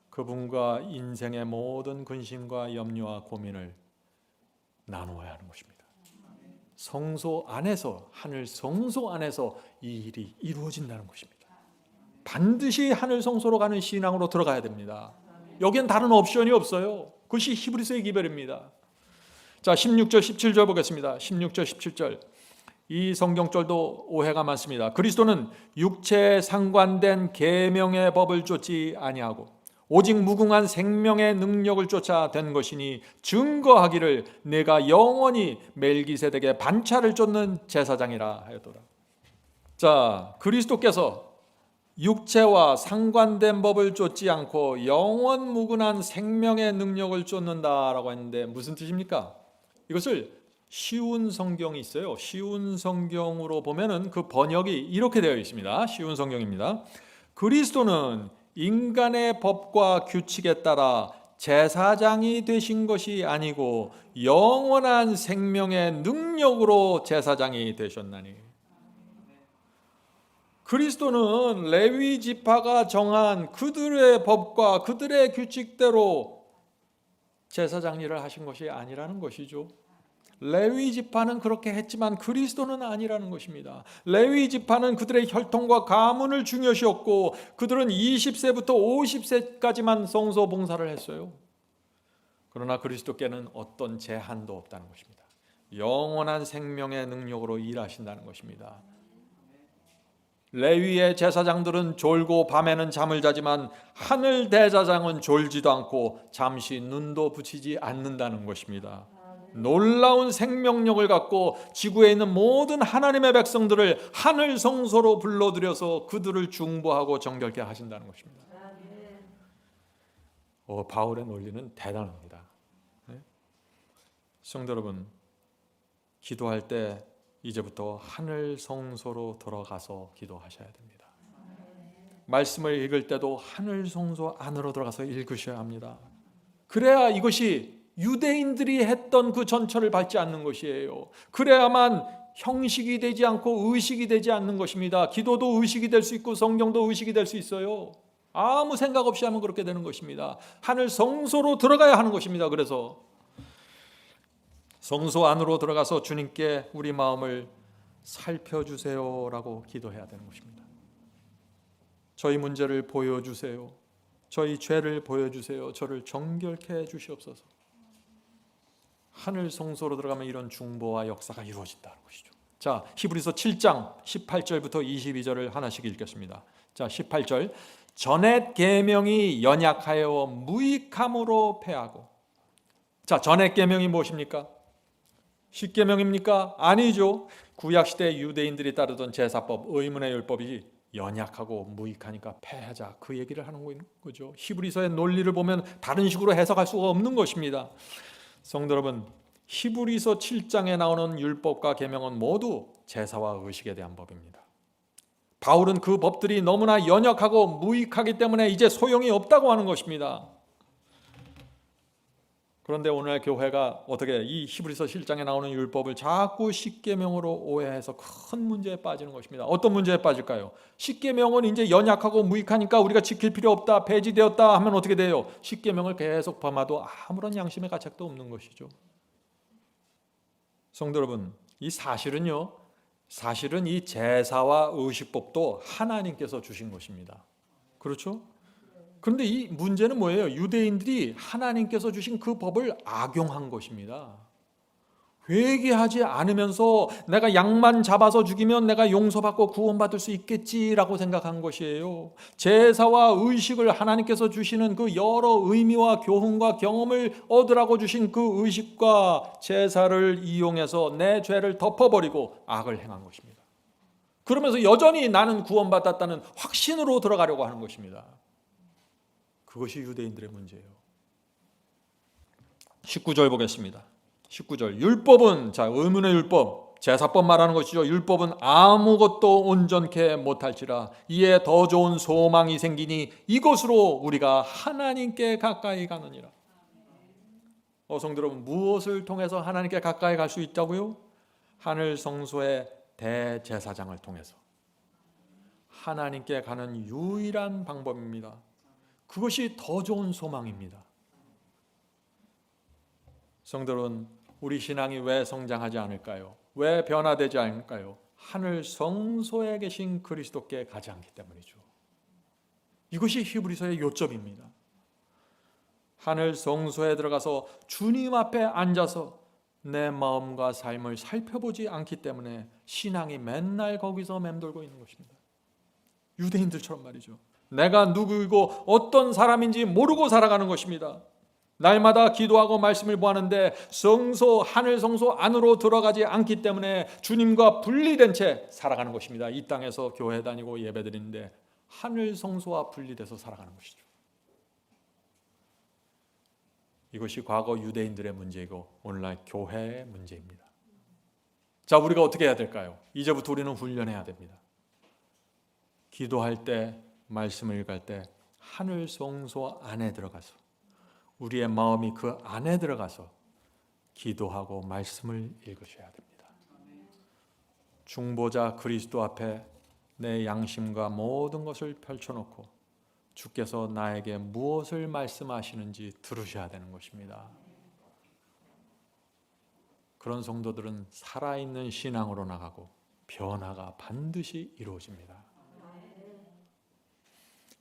그분과 인생의 모든 근심과 염려와 고민을 나누어야 하는 것입니다. 성소 안에서, 하늘 성소 안에서 이 일이 이루어진다는 것입니다. 반드시 하늘 성소로 가는 신앙으로 들어가야 됩니다. 여기엔 다른 옵션이 없어요. 그것이 히브리서의 기별입니다. 자, 16절 17절 보겠습니다. 16절 17절. 이 성경절도 오해가 많습니다. 그리스도는 육체에 상관된 계명의 법을 쫓지 아니하고 오직 무궁한 생명의 능력을 쫓아 된 것이니 증거하기를 내가 영원히 멜기세덱의 반차를 쫓는 제사장이라 하였도다. 자, 그리스도께서 육체와 상관된 법을 쫓지 않고 영원 무궁한 생명의 능력을 쫓는다라고 했는데 무슨 뜻입니까? 이것을 쉬운 성경이 있어요. 쉬운 성경으로 보면은 그 번역이 이렇게 되어 있습니다. 쉬운 성경입니다. 그리스도는 인간의 법과 규칙에 따라 제사장이 되신 것이 아니고 영원한 생명의 능력으로 제사장이 되셨나니. 그리스도는 레위 지파가 정한 그들의 법과 그들의 규칙대로 제사장 일을 하신 것이 아니라는 것이죠. 레위 지파는 그렇게 했지만 그리스도는 아니라는 것입니다. 레위 지파는 그들의 혈통과 가문을 중요시했고 그들은 20세부터 50세까지만 성소 봉사를 했어요. 그러나 그리스도께는 어떤 제한도 없다는 것입니다. 영원한 생명의 능력으로 일하신다는 것입니다. 레위의 제사장들은 졸고 밤에는 잠을 자지만 하늘 대제사장은 졸지도 않고 잠시 눈도 붙이지 않는다는 것입니다. 놀라운 생명력을 갖고 지구에 있는 모든 하나님의 백성들을 하늘 성소로 불러들여서 그들을 중보하고 정결케 하신다는 것입니다. 바울의 논리는 대단합니다. 성도 여러분, 기도할 때 이제부터 하늘 성소로 들어가서 기도하셔야 됩니다. 말씀을 읽을 때도 하늘 성소 안으로 들어가서 읽으셔야 합니다. 그래야 이것이 유대인들이 했던 그 전철을 밟지 않는 것이에요. 그래야만 형식이 되지 않고 의식이 되지 않는 것입니다. 기도도 의식이 될 수 있고 성경도 의식이 될 수 있어요. 아무 생각 없이 하면 그렇게 되는 것입니다. 하늘 성소로 들어가야 하는 것입니다. 그래서 성소 안으로 들어가서 주님께 우리 마음을 살펴주세요라고 기도해야 되는 것입니다. 저희 문제를 보여주세요. 저희 죄를 보여주세요. 저를 정결케 해 주시옵소서. 하늘 성소로 들어가면 이런 중보와 역사가 이루어진다는 것이죠. 자, 히브리서 7장 18절부터 22절을 하나씩 읽겠습니다. 자, 18절. 전옛 계명이 연약하여 무익함으로 패하고. 자, 전옛 계명이 무엇입니까? 십계명입니까? 아니죠. 구약 시대 유대인들이 따르던 제사법, 의문의 율법이 연약하고 무익하니까 패하자, 그 얘기를 하는 거죠. 히브리서의 논리를 보면 다른 식으로 해석할 수가 없는 것입니다. 성도 여러분, 히브리서 7장에 나오는 율법과 계명은 모두 제사와 의식에 대한 법입니다. 바울은 그 법들이 너무나 연약하고 무익하기 때문에 이제 소용이 없다고 하는 것입니다. 그런데 오늘 교회가 어떻게 이 히브리서 7장에 나오는 율법을 자꾸 십계명으로 오해해서 큰 문제에 빠지는 것입니다. 어떤 문제에 빠질까요? 십계명은 이제 연약하고 무익하니까 우리가 지킬 필요 없다, 폐지되었다 하면 어떻게 돼요? 십계명을 계속 범하도 아무런 양심의 가책도 없는 것이죠. 성도 여러분, 이 사실은 이 제사와 의식법도 하나님께서 주신 것입니다. 그렇죠? 그런데 이 문제는 뭐예요? 유대인들이 하나님께서 주신 그 법을 악용한 것입니다. 회개하지 않으면서 내가 양만 잡아서 죽이면 내가 용서받고 구원받을 수 있겠지라고 생각한 것이에요. 제사와 의식을 하나님께서 주시는 그 여러 의미와 교훈과 경험을 얻으라고 주신 그 의식과 제사를 이용해서 내 죄를 덮어버리고 악을 행한 것입니다. 그러면서 여전히 나는 구원받았다는 확신으로 들어가려고 하는 것입니다. 그것이 유대인들의 문제예요. 19절 보겠습니다. 19절. 율법은, 자, 의문의 율법, 제사법 말하는 것이죠. 율법은 아무것도 온전케 못할지라 이에 더 좋은 소망이 생기니 이것으로 우리가 하나님께 가까이 가느니라. 성도 여러분, 무엇을 통해서 하나님께 가까이 갈 수 있다고요? 하늘 성소의 대제사장을 통해서 하나님께 가는 유일한 방법입니다. 그것이 더 좋은 소망입니다. 성도 여러분, 우리 신앙이 왜 성장하지 않을까요? 왜 변화되지 않을까요? 하늘 성소에 계신 그리스도께 가지 않기 때문이죠. 이것이 히브리서의 요점입니다. 하늘 성소에 들어가서 주님 앞에 앉아서 내 마음과 삶을 살펴보지 않기 때문에 신앙이 맨날 거기서 맴돌고 있는 것입니다. 유대인들처럼 말이죠. 내가 누구이고 어떤 사람인지 모르고 살아가는 것입니다. 날마다 기도하고 말씀을 보았는데 성소, 하늘 성소 안으로 들어가지 않기 때문에 주님과 분리된 채 살아가는 것입니다. 이 땅에서 교회 다니고 예배 드리는데 하늘 성소와 분리돼서 살아가는 것이죠. 이것이 과거 유대인들의 문제이고 오늘날 교회의 문제입니다. 자, 우리가 어떻게 해야 될까요? 이제부터 우리는 훈련해야 됩니다. 기도할 때, 말씀을 읽을 때 하늘 성소 안에 들어가서 우리의 마음이 그 안에 들어가서 기도하고 말씀을 읽으셔야 됩니다. 중보자 그리스도 앞에 내 양심과 모든 것을 펼쳐놓고 주께서 나에게 무엇을 말씀하시는지 들으셔야 되는 것입니다. 그런 성도들은 살아있는 신앙으로 나가고 변화가 반드시 이루어집니다.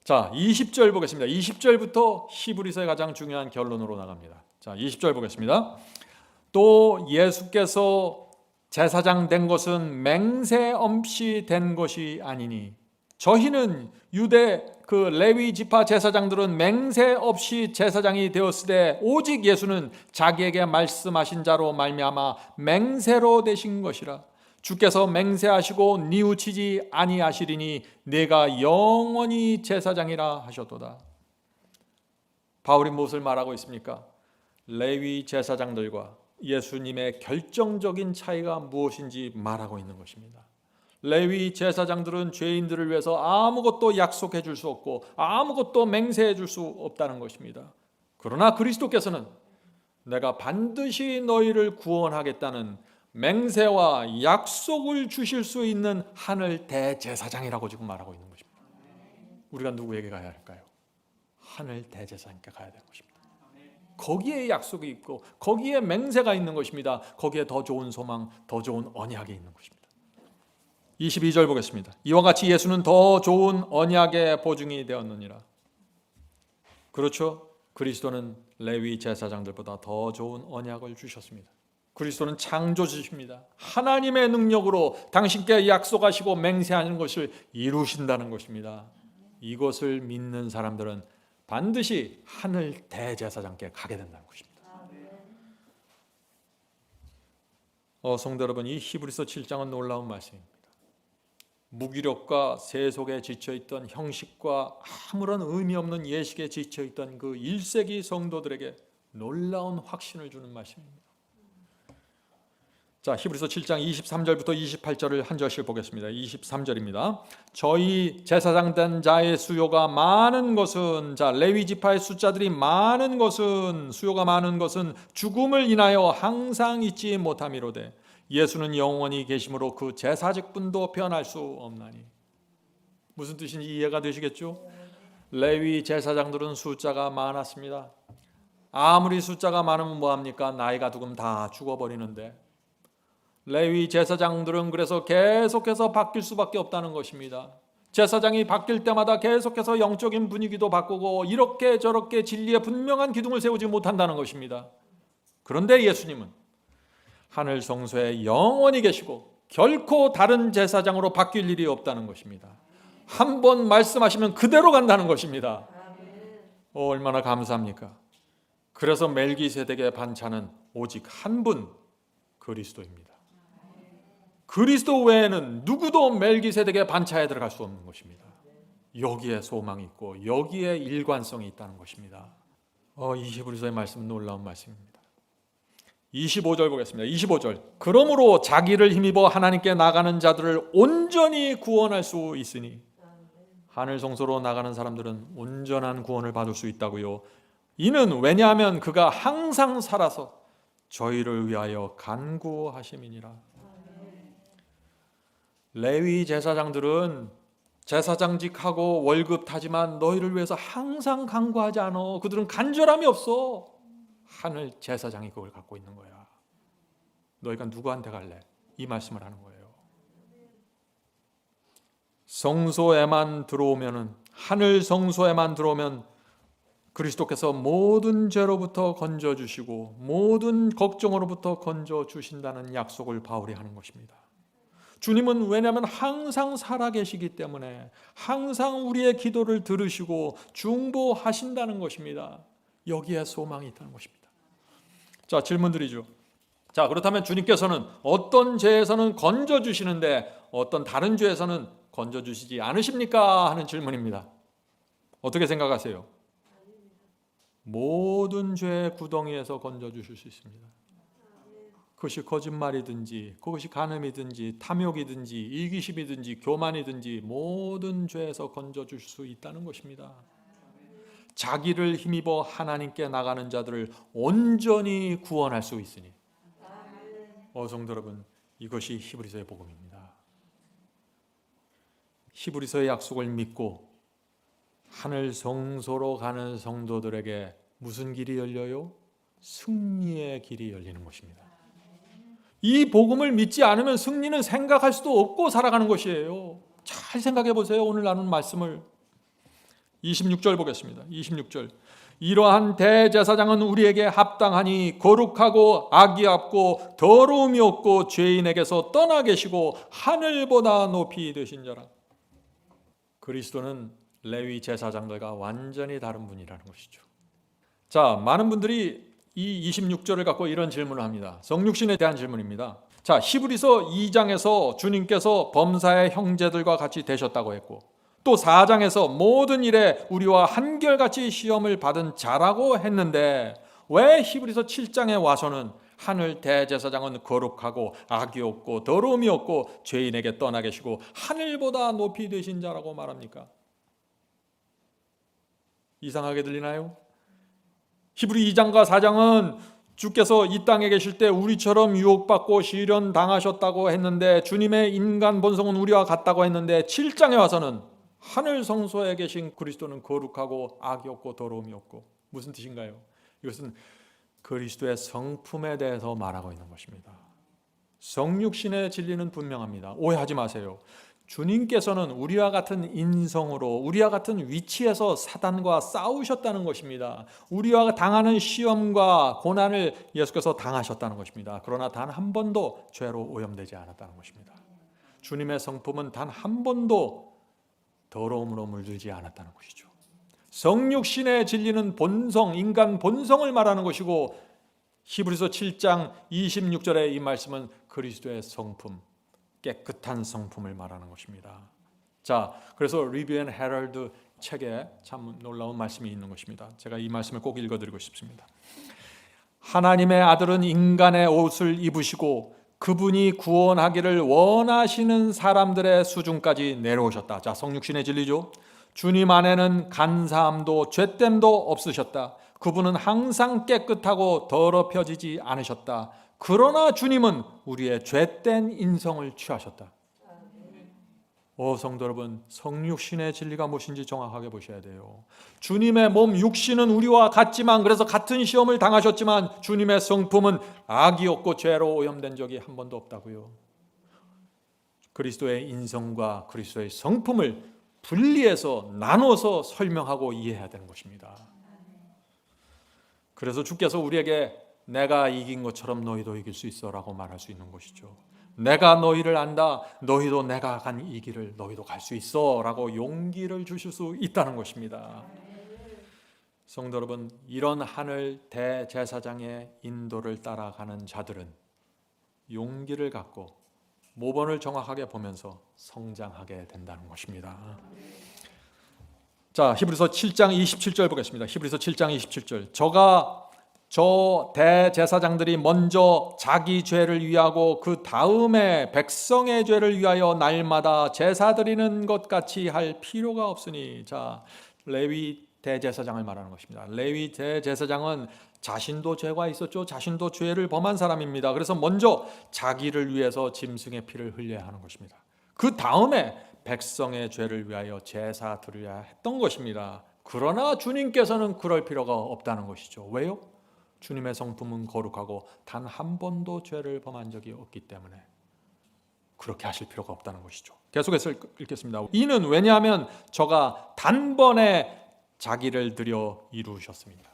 자, 20절 보겠습니다. 20절부터 히브리서의 가장 중요한 결론으로 나갑니다. 자, 20절 보겠습니다. 또 예수께서 제사장 된 것은 맹세 없이 된 것이 아니니 저희는 유대 그 레위 지파 제사장들은 맹세 없이 제사장이 되었으되 오직 예수는 자기에게 말씀하신 자로 말미암아 맹세로 되신 것이라. 주께서 맹세하시고 뉘우치지 아니하시리니 내가 영원히 제사장이라 하셨도다. 바울이 무엇을 말하고 있습니까? 레위 제사장들과 예수님의 결정적인 차이가 무엇인지 말하고 있는 것입니다. 레위 제사장들은 죄인들을 위해서 아무것도 약속해 줄 수 없고 아무것도 맹세해 줄 수 없다는 것입니다. 그러나 그리스도께서는 내가 반드시 너희를 구원하겠다는 맹세와 약속을 주실 수 있는 하늘 대제사장이라고 지금 말하고 있는 것입니다. 우리가 누구에게 가야 할까요? 하늘 대제사장께 가야 되는 것입니다. 거기에 약속이 있고 거기에 맹세가 있는 것입니다. 거기에 더 좋은 소망, 더 좋은 언약이 있는 것입니다. 22절 보겠습니다. 이와 같이 예수는 더 좋은 언약의 보증이 되었느니라. 그렇죠? 그리스도는 레위 제사장들보다 더 좋은 언약을 주셨습니다. 그리스도는 창조주십니다. 하나님의 능력으로 당신께 약속하시고 맹세하는 것을 이루신다는 것입니다. 이것을 믿는 사람들은 반드시 하늘 대제사장께 가게 된다는 것입니다. 성도 여러분, 이 히브리서 7장은 놀라운 말씀입니다. 무기력과 세속에 지쳐있던 형식과 아무런 의미 없는 예식에 지쳐있던 그 1세기 성도들에게 놀라운 확신을 주는 말씀입니다. 자, 히브리서 7장 23절부터 28절을 한 절씩 보겠습니다. 23절입니다. 저희 제사장된 자의 수요가 많은 것은, 자, 레위 지파의 숫자들이 많은 것은, 수요가 많은 것은 죽음을 인하여 항상 잊지 못함이로되 예수는 영원히 계심으로 그 제사직분도 변할 수 없나니. 무슨 뜻인지 이해가 되시겠죠? 레위 제사장들은 숫자가 많았습니다. 아무리 숫자가 많으면 뭐합니까? 나이가 조금 다 죽어버리는데, 레위 제사장들은 그래서 계속해서 바뀔 수밖에 없다는 것입니다. 제사장이 바뀔 때마다 계속해서 영적인 분위기도 바꾸고 이렇게 저렇게 진리의 분명한 기둥을 세우지 못한다는 것입니다. 그런데 예수님은 하늘 성소에 영원히 계시고 결코 다른 제사장으로 바뀔 일이 없다는 것입니다. 한 번 말씀하시면 그대로 간다는 것입니다. 얼마나 감사합니까? 그래서 멜기세덱의 반차는 오직 한 분, 그리스도입니다. 그리스도 외에는 누구도 멜기세덱의 반차에 들어갈 수 없는 것입니다. 여기에 소망이 있고 여기에 일관성이 있다는 것입니다. 이 히브리서의 말씀은 놀라운 말씀입니다. 25절 보겠습니다. 25절. 그러므로 자기를 힘입어 하나님께 나가는 자들을 온전히 구원할 수 있으니. 하늘 성소로 나가는 사람들은 온전한 구원을 받을 수 있다고요. 이는 왜냐하면 그가 항상 살아서 저희를 위하여 간구하심이니라. 레위 제사장들은 제사장직하고 월급 타지만 너희를 위해서 항상 간구하지 않아. 그들은 간절함이 없어. 하늘 제사장이 그걸 갖고 있는 거야. 너희가 누구한테 갈래? 이 말씀을 하는 거예요. 성소에만 들어오면은, 하늘 성소에만 들어오면 그리스도께서 모든 죄로부터 건져주시고 모든 걱정으로부터 건져주신다는 약속을 바울이 하는 것입니다. 주님은 왜냐하면 항상 살아계시기 때문에 항상 우리의 기도를 들으시고 중보하신다는 것입니다. 여기에 소망이 있다는 것입니다. 자, 질문 드리죠. 자, 그렇다면 주님께서는 어떤 죄에서는 건져주시는데 어떤 다른 죄에서는 건져주시지 않으십니까? 하는 질문입니다. 어떻게 생각하세요? 모든 죄의 구덩이에서 건져주실 수 있습니다. 그것이 거짓말이든지 그것이 간음이든지 탐욕이든지 이기심이든지 교만이든지 모든 죄에서 건져줄 수 있다는 것입니다. 자기를 힘입어 하나님께 나가는 자들을 온전히 구원할 수 있으니. 성도 여러분, 이것이 히브리서의 복음입니다. 히브리서의 약속을 믿고 하늘 성소로 가는 성도들에게 무슨 길이 열려요? 승리의 길이 열리는 것입니다. 이 복음을 믿지 않으면 승리는 생각할 수도 없고 살아가는 것이에요. 잘 생각해 보세요. 오늘 나눈 말씀을. 26절 보겠습니다. 26절. 이러한 대제사장은 우리에게 합당하니 거룩하고 악이 없고 더러움이 없고 죄인에게서 떠나 계시고 하늘보다 높이 되신 자라. 그리스도는 레위 제사장들과 완전히 다른 분이라는 것이죠. 자, 많은 분들이 이 26절을 갖고 이런 질문을 합니다. 성육신에 대한 질문입니다. 자, 히브리서 2장에서 주님께서 범사의 형제들과 같이 되셨다고 했고, 또 4장에서 모든 일에 우리와 한결같이 시험을 받은 자라고 했는데, 왜 히브리서 7장에 와서는 하늘 대제사장은 거룩하고 악이 없고 더러움이 없고 죄인에게 떠나 계시고 하늘보다 높이 되신 자라고 말합니까? 이상하게 들리나요? 히브리 2장과 4장은 주께서 이 땅에 계실 때 우리처럼 유혹받고 시련 당하셨다고 했는데, 주님의 인간 본성은 우리와 같다고 했는데, 7장에 와서는 하늘 성소에 계신 그리스도는 거룩하고 악이 없고 더러움이 없고. 무슨 뜻인가요? 이것은 그리스도의 성품에 대해서 말하고 있는 것입니다. 성육신의 진리는 분명합니다. 오해하지 마세요. 주님께서는 우리와 같은 인성으로 우리와 같은 위치에서 사단과 싸우셨다는 것입니다. 우리와 당하는 시험과 고난을 예수께서 당하셨다는 것입니다. 그러나 단 한 번도 죄로 오염되지 않았다는 것입니다. 주님의 성품은 단 한 번도 더러움으로 물들지 않았다는 것이죠. 성육신의 진리는 본성, 인간 본성을 말하는 것이고, 히브리서 7장 26절의 이 말씀은 그리스도의 성품, 깨끗한 성품을 말하는 것입니다. 자, 그래서 리뷰 앤 헤럴드 책에 참 놀라운 말씀이 있는 것입니다. 제가 이 말씀을 꼭 읽어드리고 싶습니다. 하나님의 아들은 인간의 옷을 입으시고 그분이 구원하기를 원하시는 사람들의 수준까지 내려오셨다. 자, 성육신의 진리죠. 주님 안에는 간사함도 죄됨도 없으셨다. 그분은 항상 깨끗하고 더럽혀지지 않으셨다. 그러나 주님은 우리의 죄된 인성을 취하셨다. 성도 여러분, 성육신의 진리가 무엇인지 정확하게 보셔야 돼요. 주님의 몸 육신은 우리와 같지만, 그래서 같은 시험을 당하셨지만 주님의 성품은 악이 없고 죄로 오염된 적이 한 번도 없다고요. 그리스도의 인성과 그리스도의 성품을 분리해서 나눠서 설명하고 이해해야 되는 것입니다. 그래서 주께서 우리에게 내가 이긴 것처럼 너희도 이길 수 있어 라고 말할 수 있는 것이죠. 내가 너희를 안다, 너희도 내가 간 이 길을 너희도 갈 수 있어 라고 용기를 주실 수 있다는 것입니다. 성도 여러분, 이런 하늘 대제사장의 인도를 따라가는 자들은 용기를 갖고 모본을 정확하게 보면서 성장하게 된다는 것입니다. 자, 히브리서 7장 27절 보겠습니다. 히브리서 7장 27절. 저 대제사장들이 먼저 자기 죄를 위하고 그 다음에 백성의 죄를 위하여 날마다 제사 드리는 것 같이 할 필요가 없으니. 자, 레위 대제사장을 말하는 것입니다. 레위 대제사장은 자신도 죄가 있었죠. 자신도 죄를 범한 사람입니다. 그래서 먼저 자기를 위해서 짐승의 피를 흘려야 하는 것입니다. 그 다음에 백성의 죄를 위하여 제사 드려야 했던 것입니다. 그러나 주님께서는 그럴 필요가 없다는 것이죠. 왜요? 주님의 성품은 거룩하고 단 한 번도 죄를 범한 적이 없기 때문에 그렇게 하실 필요가 없다는 것이죠. 계속해서 읽겠습니다. 이는 왜냐하면 저가 단번에 자기를 드려 이루셨습니다.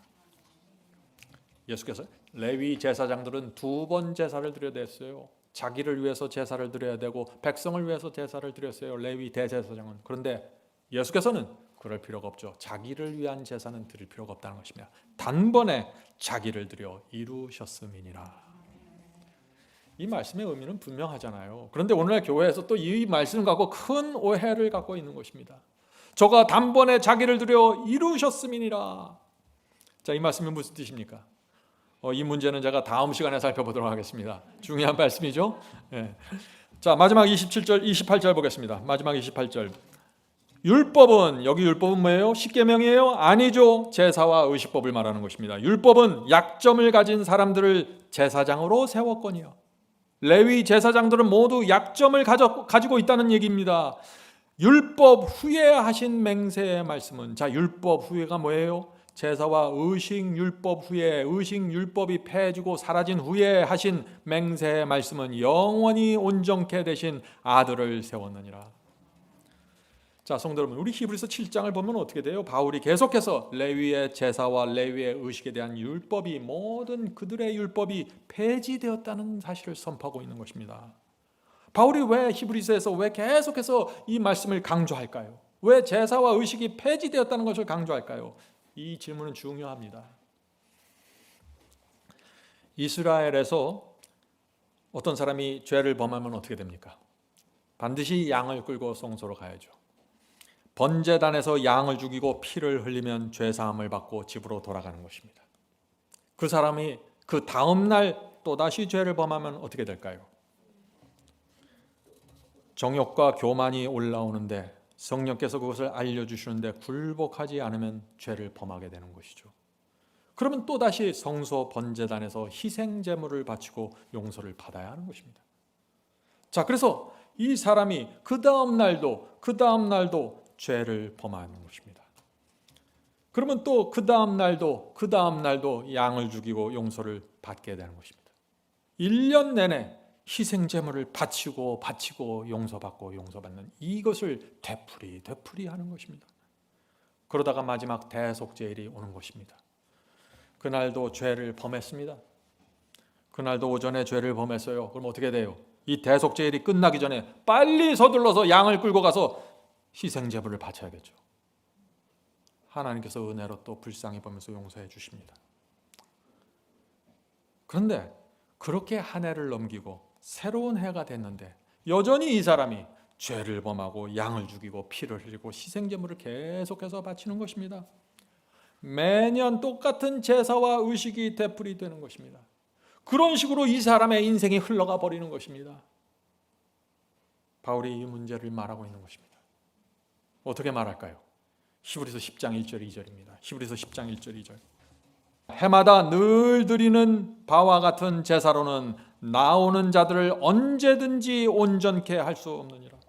예수께서 레위 제사장들은 2번 제사를 드려야 됐어요. 자기를 위해서 제사를 드려야 되고 백성을 위해서 제사를 드렸어요. 레위 대제사장은. 그런데 예수께서는 그럴 필요가 없죠. 자기를 위한 제사는 드릴 필요가 없다는 것입니다. 단번에 자기를 드려 이루셨음이니라. 이 말씀의 의미는 분명하잖아요. 그런데 오늘날 교회에서 또 이 말씀을 갖고 큰 오해를 갖고 있는 것입니다. 저가 단번에 자기를 드려 이루셨음이니라. 자, 이 말씀이 무슨 뜻입니까? 이 문제는 제가 다음 시간에 살펴보도록 하겠습니다. 중요한 말씀이죠. 네. 자, 마지막 27절, 28절 보겠습니다. 마지막 28절. 율법은, 여기 율법은 뭐예요? 십계명이에요? 아니죠. 제사와 의식법을 말하는 것입니다. 율법은 약점을 가진 사람들을 제사장으로 세웠거니와. 레위 제사장들은 모두 약점을 가지고 있다는 얘기입니다. 율법 후에 하신 맹세의 말씀은, 자, 율법 후에가 뭐예요? 제사와 의식 율법 후에, 의식 율법이 폐해지고 사라진 후에 하신 맹세의 말씀은 영원히 온전케 되신 아들을 세웠느니라. 자, 성도 여러분, 우리 히브리서 7장을 보면 어떻게 돼요? 바울이 계속해서 레위의 제사와 레위의 의식에 대한 율법이, 모든 그들의 율법이 폐지되었다는 사실을 선포하고 있는 것입니다. 바울이 왜 히브리서에서 왜 계속해서 이 말씀을 강조할까요? 왜 제사와 의식이 폐지되었다는 것을 강조할까요? 이 질문은 중요합니다. 이스라엘에서 어떤 사람이 죄를 범하면 어떻게 됩니까? 반드시 양을 끌고 성소로 가야죠. 번제단에서 양을 죽이고 피를 흘리면 죄사함을 받고 집으로 돌아가는 것입니다. 그 사람이 그 다음 날 또다시 죄를 범하면 어떻게 될까요? 정욕과 교만이 올라오는데 성령께서 그것을 알려주시는데 굴복하지 않으면 죄를 범하게 되는 것이죠. 그러면 또다시 성소 번제단에서 희생제물을 바치고 용서를 받아야 하는 것입니다. 자, 그래서 이 사람이 그 다음 날도 죄를 범하는 것입니다. 그러면 또 그 다음 날도 양을 죽이고 용서를 받게 되는 것입니다. 1년 내내 희생제물을 바치고 용서받고 용서받는 이것을 되풀이 하는 것입니다. 그러다가 마지막 대속죄일이 오는 것입니다. 그날도 죄를 범했습니다. 그날도 오전에 죄를 범했어요. 그럼 어떻게 돼요? 이 대속죄일이 끝나기 전에 빨리 서둘러서 양을 끌고 가서 희생제물을 바쳐야겠죠. 하나님께서 은혜로 또 불쌍히 보면서 용서해 주십니다. 그런데 그렇게 한 해를 넘기고 새로운 해가 됐는데 여전히 이 사람이 죄를 범하고 양을 죽이고 피를 흘리고 희생제물을 계속해서 바치는 것입니다. 매년 똑같은 제사와 의식이 되풀이 되는 것입니다. 그런 식으로 이 사람의 인생이 흘러가 버리는 것입니다. 바울이 이 문제를 말하고 있는 것입니다. 어떻게 말할까요? 히브리서 10장 1절 2절입니다. 히브리서 10장 1절 2절. 해마다 늘 드리는 바와 같은 제사로는 나오는 자들을 언제든지 온전케 할 수 없느니라.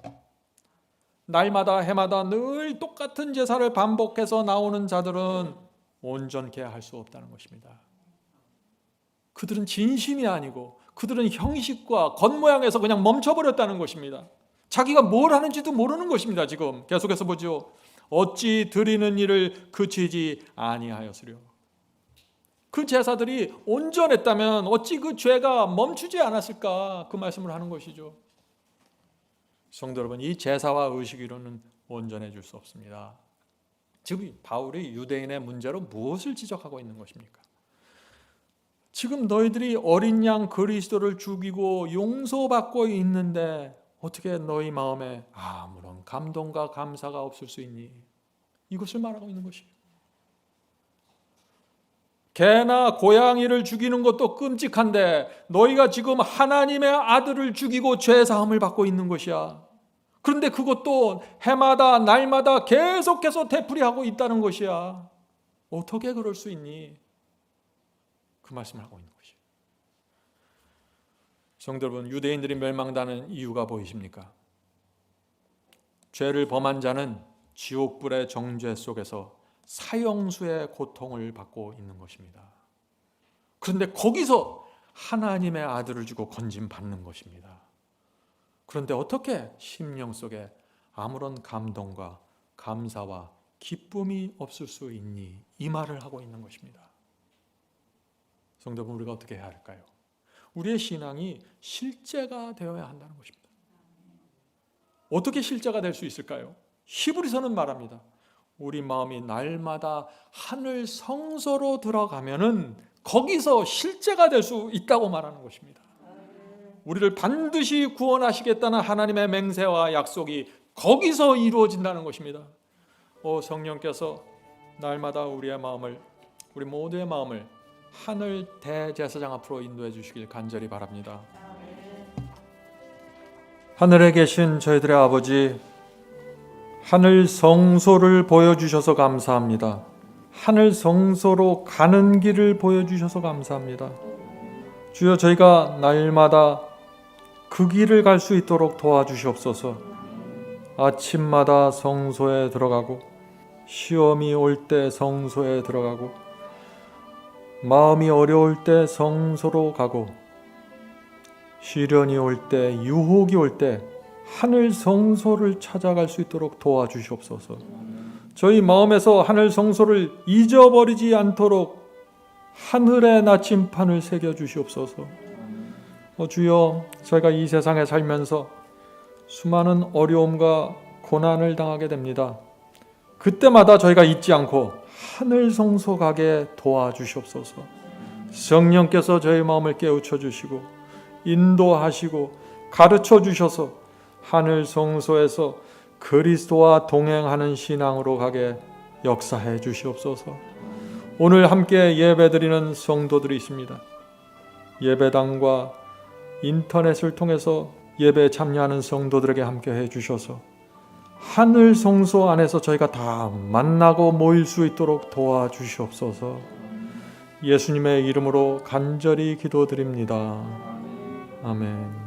날마다 해마다 늘 똑같은 제사를 반복해서 나오는 자들은 온전케 할 수 없다는 것입니다. 그들은 진심이 아니고 그들은 형식과 겉모양에서 그냥 멈춰버렸다는 것입니다. 자기가 뭘 하는지도 모르는 것입니다. 지금 계속해서 보죠. 어찌 드리는 일을 그치지 아니하였으려. 그 제사들이 온전했다면 어찌 그 죄가 멈추지 않았을까, 그 말씀을 하는 것이죠. 성도 여러분, 이 제사와 의식으로는 온전해 줄 수 없습니다. 지금 바울이 유대인의 문제로 무엇을 지적하고 있는 것입니까? 지금 너희들이 어린 양 그리스도를 죽이고 용서받고 있는데 어떻게 너희 마음에 아무런 감동과 감사가 없을 수 있니? 이것을 말하고 있는 것이에요. 개나 고양이를 죽이는 것도 끔찍한데 너희가 지금 하나님의 아들을 죽이고 죄사함을 받고 있는 것이야. 그런데 그것도 해마다 날마다 계속해서 되풀이하고 있다는 것이야. 어떻게 그럴 수 있니? 그 말씀을 하고 있는 것이에요. 성도 여러분, 유대인들이 멸망당하는 이유가 보이십니까? 죄를 범한 자는 지옥불의 정죄 속에서 사형수의 고통을 받고 있는 것입니다. 그런데 거기서 하나님의 아들을 주고 건짐받는 것입니다. 그런데 어떻게 심령 속에 아무런 감동과 감사와 기쁨이 없을 수 있니? 이 말을 하고 있는 것입니다. 성도분, 우리가 어떻게 해야 할까요? 우리의 신앙이 실제가 되어야 한다는 것입니다. 어떻게 실제가 될 수 있을까요? 히브리서는 말합니다. 우리 마음이 날마다 하늘 성소로 들어가면은 거기서 실제가 될 수 있다고 말하는 것입니다. 우리를 반드시 구원하시겠다는 하나님의 맹세와 약속이 거기서 이루어진다는 것입니다. 성령께서 날마다 우리의 마음을, 우리 모두의 마음을 하늘 대제사장 앞으로 인도해 주시길 간절히 바랍니다. 하늘에 계신 저희들의 아버지, 하늘 성소를 보여주셔서 감사합니다. 하늘 성소로 가는 길을 보여주셔서 감사합니다. 주여, 저희가 날마다 그 길을 갈 수 있도록 도와주시옵소서. 아침마다 성소에 들어가고, 시험이 올 때 성소에 들어가고, 마음이 어려울 때 성소로 가고, 시련이 올 때, 유혹이 올 때 하늘 성소를 찾아갈 수 있도록 도와주시옵소서. 저희 마음에서 하늘 성소를 잊어버리지 않도록 하늘의 나침판을 새겨주시옵소서. 주여, 저희가 이 세상에 살면서 수많은 어려움과 고난을 당하게 됩니다. 그때마다 저희가 잊지 않고 하늘 성소 가게 도와주시옵소서. 성령께서 저희 마음을 깨우쳐 주시고 인도하시고 가르쳐 주셔서 하늘 성소에서 그리스도와 동행하는 신앙으로 가게 역사해 주시옵소서. 오늘 함께 예배드리는 성도들이 있습니다. 예배당과 인터넷을 통해서 예배에 참여하는 성도들에게 함께 해 주셔서 하늘 성소 안에서 저희가 다 만나고 모일 수 있도록 도와주시옵소서. 예수님의 이름으로 간절히 기도드립니다. 아멘.